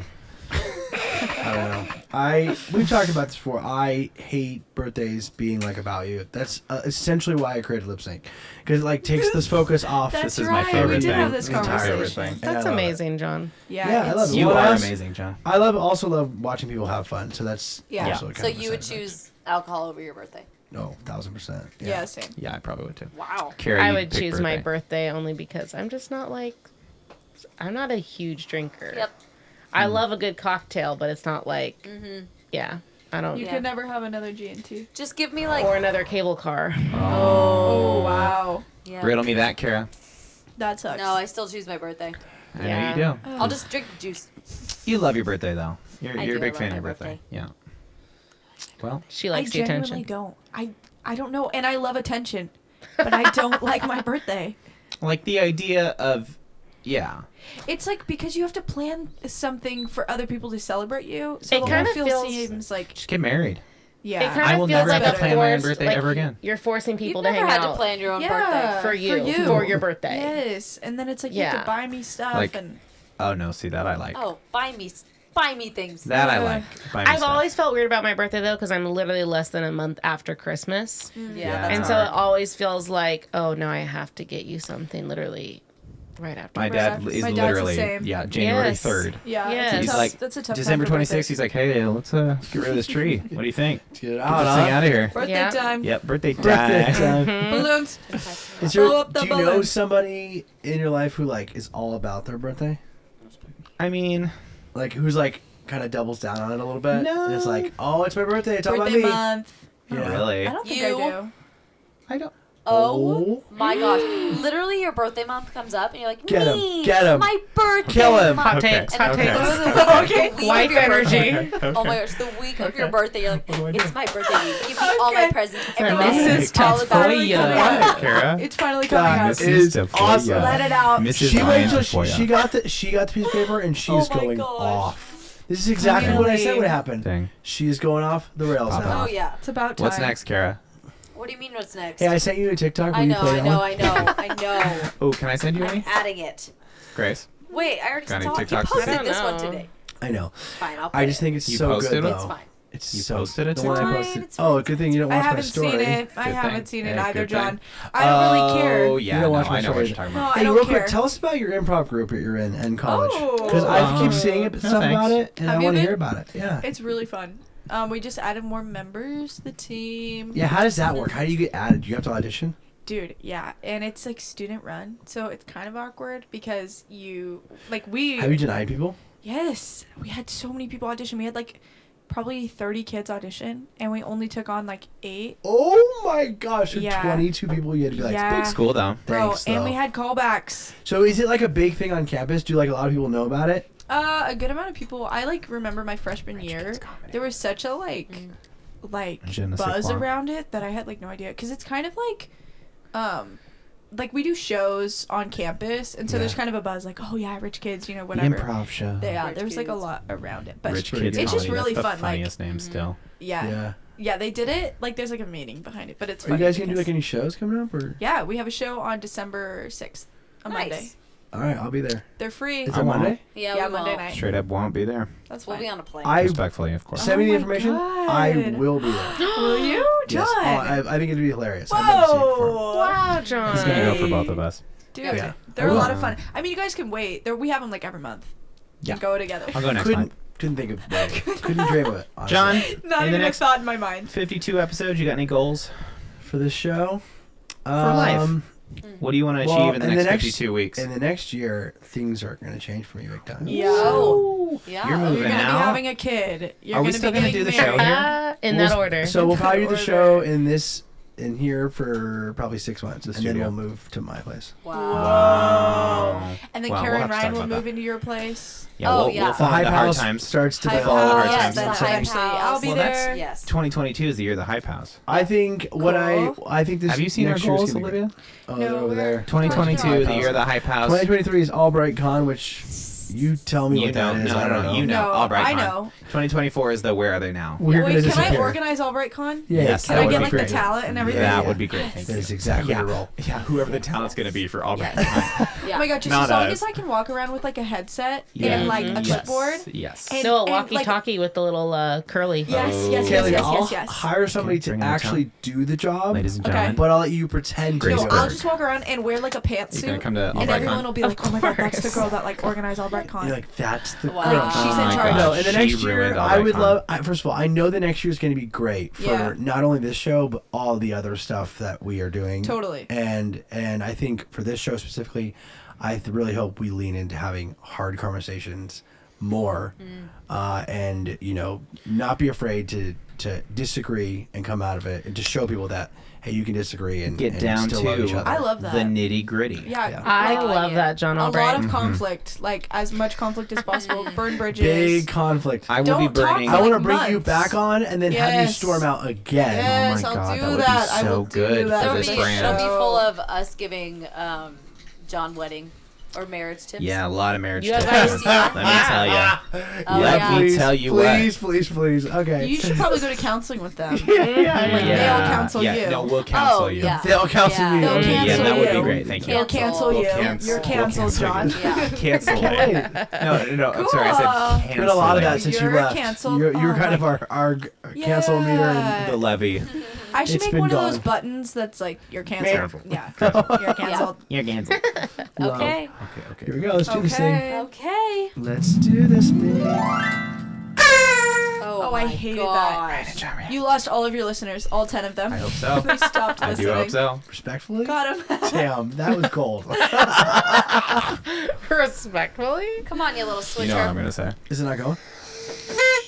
I don't know. We've talked about this before. I hate birthdays being like about you. That's essentially why I created lip sync, because it like takes this focus off. That's This is my right. favorite We did thing. have this The entire conversation. thing. And I That's love it. amazing, John. Yeah, Yeah, I it's- love it. You What are else? amazing, John. I also love watching people have fun. So that's Yeah. also kind So of a you would side effect. choose alcohol over your birthday? No, 1,000%. Yeah, same. Yeah, I probably would too. Wow. Cara, I you'd would pick choose my birthday only because I'm just not like I'm not a huge drinker. Yep. I love a good cocktail, but it's not like yeah. I don't You Yeah. could never have another G&T. Just give me like. or another cable car. Oh, wow. Yeah. Riddle me that, Cara. That sucks. No, I still choose my birthday. I Yeah. know you do. I'll just drink juice. You love your birthday, though. You're I a do, big I fan of love your my birthday. Yeah. Well, She likes I the genuinely attention. don't. I don't know, and I love attention, but I don't like my birthday. like the idea of, yeah. It's like because you have to plan something for other people to celebrate you. So It the kinda whole feel feels- seems like Just get married. yeah. It kind I of will feels never like have to a plan my own forced, birthday like, ever again. You're forcing people You've to never hang had out to plan your own Yeah. birthday. for your birthday. Yes, and then it's like you have Yeah. to buy me stuff Like- and Oh, no, see, that I like. Oh, buy me things. That I like. Buy me I've stuff. always felt weird about my birthday though, because I'm literally less than a month after Christmas, Yeah, Yeah. that's and so hard. it always feels like, oh no, I have to get you something literally right after. My dad My is dad's the literally, same. yeah, January Yes. 3rd. yeah. Yes. It's a He's tough, like, that's a tough December time for 26th, he's like, hey, let's get rid of this tree. What do you think? Get it Get out, this thing huh? out of here. birthday Yeah. time. Yep, birthday Birthday time. time. Balloons. Is Blow there, up the do you know balloons. somebody in your life who like is all about their birthday? I mean, Like who's like kind of doubles down on it a little bit? No. And it's like, oh, it's my birthday. It's all about Birthday me. month. not Yeah. really. I don't think You- I do. I don't. Oh my gosh! Literally, your birthday month comes up, and you're like, Get 'em, me, get 'em. my birthday Kill 'em. month. Hot Okay, takes, And hot okay. takes. Okay. The week Wife of your energy. birthday. Oh my gosh, the week of your birthday, you're like, it's my birthday week. Give me all my Okay. presents. Alright. Everything This is is all about finally you. coming Got out. it, Cara. It's finally coming That out. is awesome. Let it out. Mrs. She Ryan wait till Tafolla. she got the piece of paper and she's Oh my going gosh. off. This is exactly what I said would happen. Thing. She's going off the rails Pop now. Oh yeah. It's about time. What's next, Cara? What do you mean? What's next? Hey, I sent you a TikTok. Will I you know, play I that know, one? I know, I know. Oh, can I send you I'm any? adding it. Grace. Wait, I already Got any saw it. You TikToks? posted I don't this one know. today. I know. Fine, I'll. I just think it's You so posted good it? though. It's fine. It's You so, posted it the one I today? posted. It's Oh, good thing you don't I watch my haven't story. seen it. I Good haven't thing. seen it Yeah, either, good thing. John. I don't really care. Oh, yeah. You don't No, watch my I know what stories. you're talking No, about. I Hey, don't real care. quick, tell us about your improv group that you're in college. Oh. Because I keep seeing it, stuff thanks. about it, and Have I you want to been? hear about it. Yeah. It's really fun. We just added more members to the team. Yeah, how does that work? How do you get added? Do you have to audition? Dude, yeah. And it's like student run. So it's kind of awkward because we Have you denied people? Yes. We had so many people audition. We had like probably 30 kids audition and we only took on like 8. Oh my gosh, Yeah. 22 people you had to be like, Yeah. Big school, though. Bro, thanks, and though. we had callbacks. So is it like a big thing on campus? Do like a lot of people know about it? A good amount of people. I like remember my freshman year. There was such a like Je ne sais buzz quoi. around it that I had like no idea because it's kind of like we do shows on campus and so there's Yeah. kind of a buzz like oh yeah rich kids The whatever. improv show. Yeah, Rich there's like a kids. lot around it, but Rich pretty Kids good. It's just Comedy, really that's fun, the like- funniest name still. yeah, Yeah. they did it like there's like a meaning behind it, but it's Are you funny guys gonna do because- like any shows coming up or? Yeah, we have a show on December 6th, a Nice. Monday. All right, I'll be there. They're free. Is I it won't. Monday? Yeah, Yeah, we Monday won't. night. Straight up won't be there. That's We'll fine. be on a plane. I Respectfully, of course. send me the my information. God. I will be there. Will you, John? Yes. Oh, I think it'd be hilarious. I've never seen it before. Whoa! Wow, John. It's gonna go for both of us. Dude, Yeah. they're I a will. lot of fun. I mean, you guys can wait. We have them like every month. Yeah. And go together. I'll go next Couldn't month. couldn't think of couldn't dream of it. Honestly. John, Not in even the a next thought in my mind. 52 episodes, you got any goals for this show, for life? Mm. What do you want to achieve well, in the in next the next- 52 weeks? in the next year, things are going to change for me big time. Yeah. Oh. Yeah. You're You're moving gonna now? be having a kid. You're Are we gonna still be gonna getting do the married. show here? In We'll- that order. So we'll probably do the Order. show in this in here for probably 6 months, and then we'll move to my place. Wow. And then Wow, Cara we'll and have to Ryan talk will about move that. into your place. Yeah, Oh, we'll yeah. follow Hype the hard house times. starts to Hype follow the hard house. times. Yes, That's the it. hype Eventually, I'll be Well, there. that's- Yes. 2022 is the year of the hype house. I think what Cool. I think this. Have you seen our next year's goals, gonna be great. Olivia? Oh, they're over there. 2022, the year of the hype house. 2023 is Albright Con, which you tell me You what know, that is. no, I don't know. you know. No, Albright I Con. know. 2024 is the where are they now? We're gonna Wait, can I disappear. organize Albright Con? Yeah, Yes, Can that I would get be like great. the talent and everything? That would be great. Thank That you. is exactly Yeah. the role. Yeah, whoever the talent's going to be for Albright Yes. Con. Yeah. Oh my god, just Not as long us. as I can walk around with like a headset Yeah. and like a Yes. clipboard. Yes. And- No, a and, like, walkie-talkie with the little curly. Yes, Oh. yes, yes, Kaylee, yes, I'll yes, yes. hire somebody Okay, to bring in the actually do the job, Ladies and Okay. gentlemen. but I'll let you pretend to Grace do No, it. I'll just walk around and wear like a You're going to pantsuit. come to And Albright everyone Con? will be like, oh my god, that's the course. girl that like organized Albright Con. You're like, that's the Wow. girl. Like, she's in my charge. gosh, No, and the she next year, ruined I Albright would Con. love. First of all, I know the next year is going to be great for Yeah. not only this show but all the other stuff that we are doing. Totally. And I think for this show specifically, I really hope we lean into having hard conversations more, and not be afraid to disagree and come out of it, and to show people that hey, you can disagree and Get and down still love each to other. I love that. the nitty gritty. Yeah. I like love it. that, John A Albright. lot of conflict, like as much conflict as possible. Burn bridges. Big conflict. I will Don't be burning. talk I want to like bring you months. back on and then have you Yes. storm out again. Yes, oh my I'll god, do that would that. be I so will do good that. for It'll this be, brand. it'll be full of us giving John wedding or marriage tips. Yeah, a lot of marriage You tips. guys- Let me tell you. Oh, Let yeah. me tell you what. Please. Okay. You should probably go to counseling with them. yeah. Like, they'll counsel yeah, you. No, we'll counsel Oh, you. yeah. They'll counsel Yeah. me. They'll Okay. cancel Yeah, that would be you. great. Thank you. They'll cancel you. Cancel. You're canceled, We'll John. cancel Yeah. Cancel Can't it. wait. No. I'm sorry. I said Cool. cancel. There's been a lot of that since you You're left. canceled. You're Oh kind my of our cancel meter. Yeah. The levy. I should It's make been one of those gone. buttons that's like you're canceled. Yeah. You're canceled. You're canceled. Okay. Okay. Here we go. Let's do this thing. Okay. Okay. Let's do this thing. Oh, I my hated gosh. that. You lost all of your listeners, all 10 of them. I hope so. They stopped I listening. do hope so. Respectfully. Got him. Damn, that was cold. Respectfully. Come on, you little switcher. You know what I'm gonna say. Is it not going?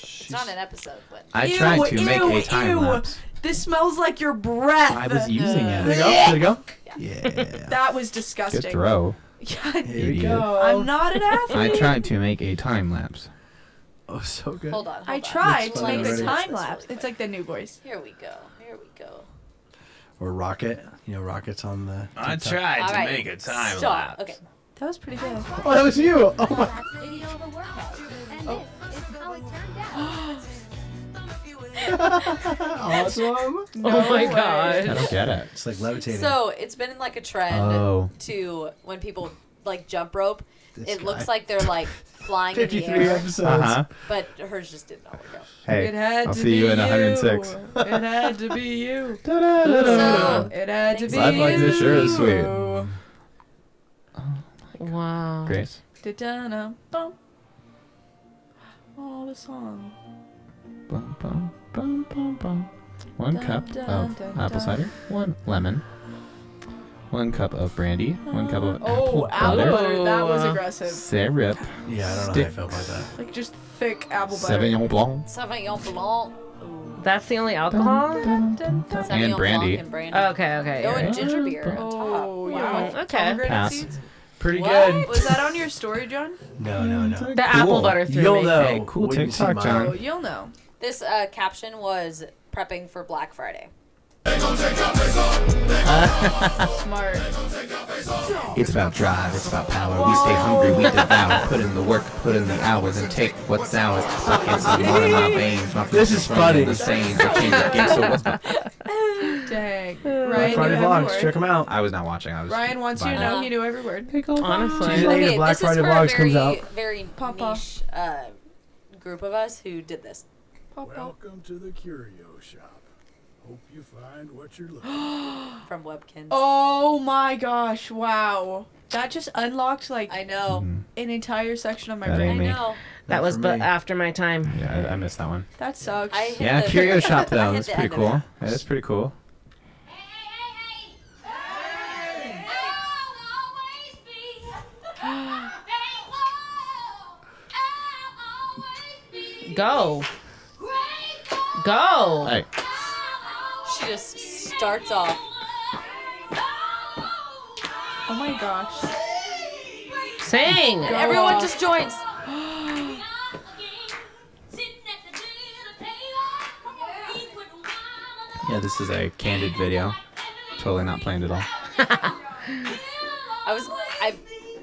It's not an episode, but I Ew, tried to make ew, a time ew. lapse. This smells like your breath. I was using There you it. go. There you go. Yeah. That was disgusting. Good throw. God, Here we Idiot. go. I'm not an athlete. I tried to make a time lapse. Oh, so good. hold on. I on. tried It's to fine make a already. time This lapse. really It's like the new boys. Here we go. Here we go. Or Rocket. Rocket's on the. I TikTok. tried All to right. make a time Stop. lapse. Okay. That was pretty good. Oh, that was you. Oh my. Last video of a workout. And this is how it turned out. Awesome. Oh my I god. don't get it. It's like levitating. So it's been like a trend Oh. to when people like jump rope, This it guy. looks like they're like flying in the 53 air, episodes. Uh-huh. but hers just did not work out. Hey, It had I'll to see be you in 106. It had to be you. So It had to be Life like this sure is sweet. you. Wow. Grace. Da-da-da-bum. Oh, the song. Bum, bum, bum, bum, bum. 1 cup Dun, of dun, apple dun. cider, 1 lemon, 1 cup of brandy, 1 cup of Oh, apple apple butter, butter. That was aggressive. syrup, Yeah, I don't know how I Stick. felt about that. Like just thick apple butter. Sauvignon Blanc, Sauvignon Blanc. That's the only alcohol? Sauvignon and brandy. Blanc and brandy. Okay, okay. Oh, you're and right. ginger beer on top. Oh, Wow. yeah. Okay. Pomegranate Pass. seeds? Pretty What? good. Was that on your story, John? No. The apple butter threw You'll me. know. Hey, cool when you see TikTok, mine. John. Oh, you'll know. This caption was prepping for Black Friday. Smart. It's about drive, it's about power. We stay hungry, we devour. Put in the work, put in the hours, and take what's ours. Suck in some more in my veins. My This is flesh running funny. The same. So change the game, so what's my... Dang. Black Ryan, Friday knew every vlogs. word. Check them out. I was not watching. I was. Ryan wants you to vibing. know he knew every word. Honestly. Season 8 of Okay, Black this is Friday for vlogs a very, comes out. very Papa. niche group of us who did this. Welcome to the curio shop. Hope you find what you're looking for. From Webkins. Oh my gosh, wow. That just unlocked like I know. Mhm. an entire section of my That brain. ain't I me. know. That was for but me. after my time. Yeah, I missed that one. That sucks. I hit Yeah, the- Curio Shop I though. hit That's the pretty end of cool. it. Yeah, that's pretty cool. Go. Go. Hey, She just starts off. Oh my gosh. Sing. And everyone just joins. Yeah, this is a candid video. Totally not planned at all.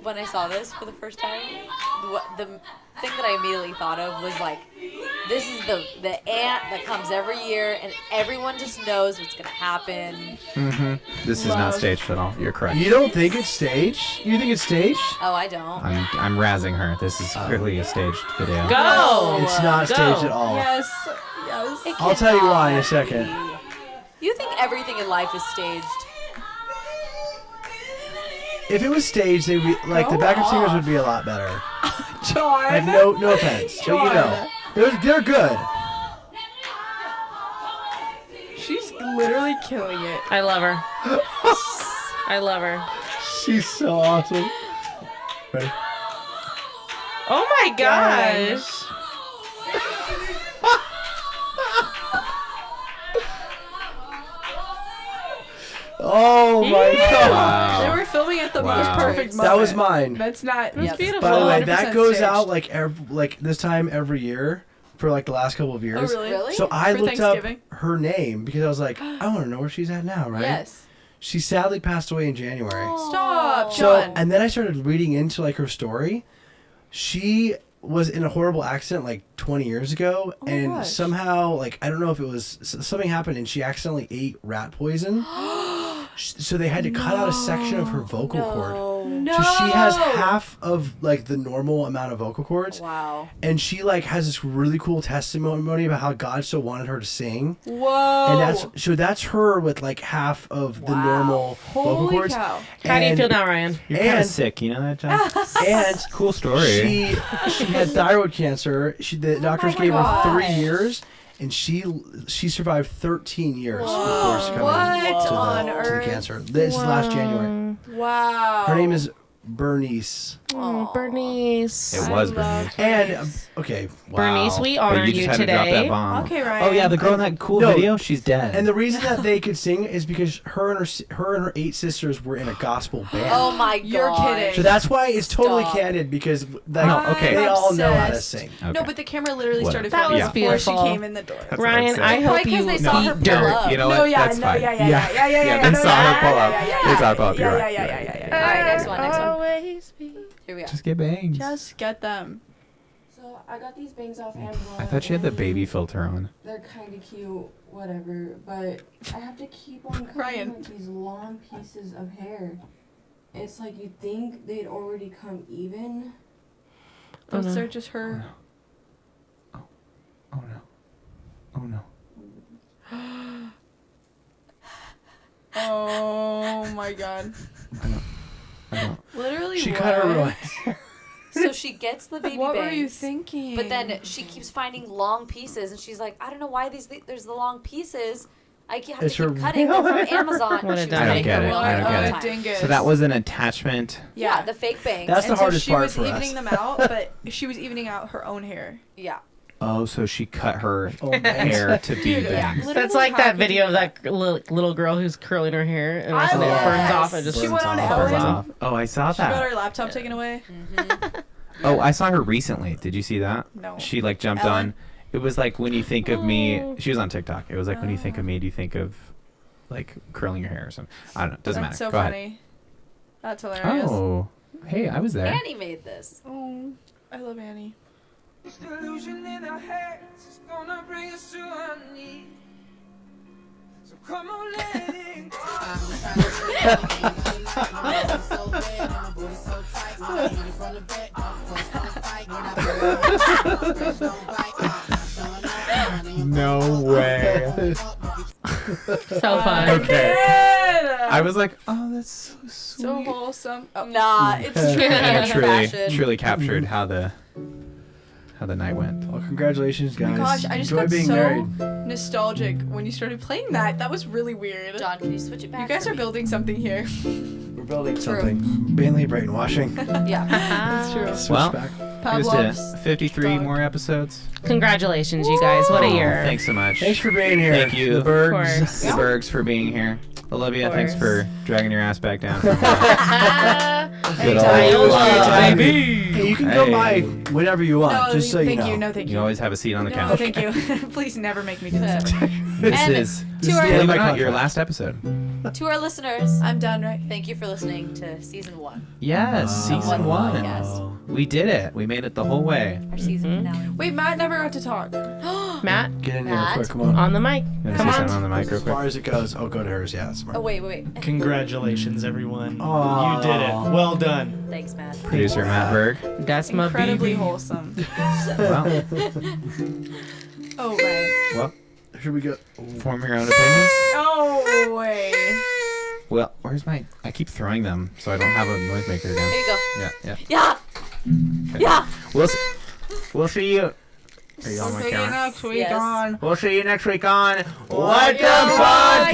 When I saw this for the first time, the thing that I immediately thought of was like, this is the aunt that comes every year, and everyone just knows what's gonna happen. Mm-hmm. This is not staged at all. You're correct. You don't think it's staged? You think it's staged? Oh, I don't. I'm razzing her. This is clearly a staged video. Go. It's not Go. staged at all. Yes. It I'll tell you cannot why in a second. be. You think everything in life is staged? If it was staged, they the backup singers would be a lot better. John. Like no offense, but you know, they're good. She's literally killing it. I love her. I love her. She's so awesome. Ready? Oh my gosh. Oh my god. Wow. They were filming at the Wow. most perfect moment. That was mine. That's not. That's beautiful. By the way, 100% that goes staged. out like this time every year for like the last couple of years. Oh really? Really? So I For looked up Thanksgiving? her name because I was like, I want to know where she's at now, right? Yes. She sadly passed away in January. Stop, So, John. and then I started reading into like her story. She was in a horrible accident like 20 years ago, my and gosh. somehow, like, I don't know if it was something happened, and she accidentally ate rat poison. So they had to cut out a section of her vocal cord. No. So she has half of like the normal amount of vocal cords. Wow. And she like has this really cool testimony about how God so wanted her to sing. Whoa. And that's her with like half of the normal vocal Holy cords. cow. How do you And- feel now, Ryan? You're kind of And- sick, you know that, John? And Cool story. she had thyroid cancer. The doctors gave her 3 years, and she survived 13 years before succumbing What to on the earth? cancer. This is last January. Wow. Her name is Bernice. Oh, Bernice. It was I love Bernice. And Bernice. okay, wow. Bernice, we honor But you just you had to drop that today. bomb. Okay, Ryan. Oh yeah, the girl in that cool No. video, she's dead. And the reason that they could sing is because her and her 8 sisters were in a gospel band. Oh my god. You're kidding. So that's why it's totally Stop. candid, because like No, okay. they all know how to obsessed. sing. Okay. No, but the camera literally Whatever. started That filming was before beautiful. she came in the door. That's what I'm Ryan, saying. I hope Probably 'cause you they saw her eat pull dirt. up. You know No, what? yeah, That's no, fine. yeah. They saw her pull up. They saw her pull up. You're right. Yeah. Alright, next one, next one. Always be. Here we go. Just get bangs. Just get them. So I got these bangs off Amazon. I thought she had the and baby filter on. They're kind of cute, whatever. But I have to keep on cutting Ryan. like these long pieces of hair. It's like you'd think they'd already come even. Oh, Those no. are just her. Oh no. Oh no. Oh my god. I know. Literally, She what? cut her real hair. So she gets the baby What bangs. were you thinking? But then she keeps finding long pieces, and she's like, I don't know why there's the long pieces. I have to It's keep her cutting them from Amazon. What a She was dummy. I don't getting get her it. real I don't all get the it. time. Dingus. So that was an attachment. Yeah. The fake bangs. That's the And hardest so part she was for us. evening them out, but she was evening out her own hair. Yeah. Oh, so she cut her Oh, bangs. hair to be Dude, bangs. yeah. That's like How that could video you of do that little girl who's curling her hair and I then it love burns that. off and just She went on Burns Ellen. off. Oh, I saw She got that. her laptop taken away. Oh, I saw her recently. Did you see that? No. She like jumped Ellen? on. It was like when you think of me. She was on TikTok. It was like when you think of me, do you think of like curling your hair or something? I don't know. Doesn't That's matter. so Go funny. That's hilarious. ahead. Oh, hey, I was there. Annie made this. Oh, I love Annie. Illusion in our heads is gonna bring us to our knees. So come on, let it go. No way. so fun. Okay. Good. I was like, oh, that's so sweet. So wholesome. Oh. Nah, it's true. And Annie truly, fashion. truly captured how the night went. Well, congratulations, Oh guys. my gosh, I just Enjoy got being so married. nostalgic when you started playing that. That was really weird. John, can you switch it back? You guys for are me? building something here. We're building True. something. Mainly brainwashing. Yeah. That's true. Switch Well, back. Here's to 53 more episodes. Congratulations, you guys. What a year. Thanks so much. Thanks for being here. Thank you. The Bergs. The Bergs for being here. Olivia, thanks for dragging your ass back down. Good Hey, you can go by whenever you want, No, just so you thank know. you. No, thank you. You always have a seat on the No, couch. thank you. Please never make me do this. This And is, to our- believe it or not, your last episode. To our listeners, I'm done, right? thank you for listening to season 1. Yes, season 1. Podcast. We did it. We made it the whole way. Our season finale. Wait, Matt never got to talk. Matt, Get in here Matt? quick, come on. on the mic. You wanna Come say on. something on the mic real As quick? far as it goes, I'll go to hers. Yeah, that's smart. Oh, wait. Congratulations, everyone. Aw. You did it. Well done. Thanks, Matt. Producer Matt Berg. That's my Incredibly baby. wholesome. Well, Oh, right. well, Here we go. form your own opinions. Oh, wait. Well, where's my... I keep throwing them, so I don't have a noisemaker Here again. you go. Yeah. Yeah! Okay. Yeah! We'll see you... Are you on my See you camera? next week Yes. on. We'll see you next week on What the Podcast!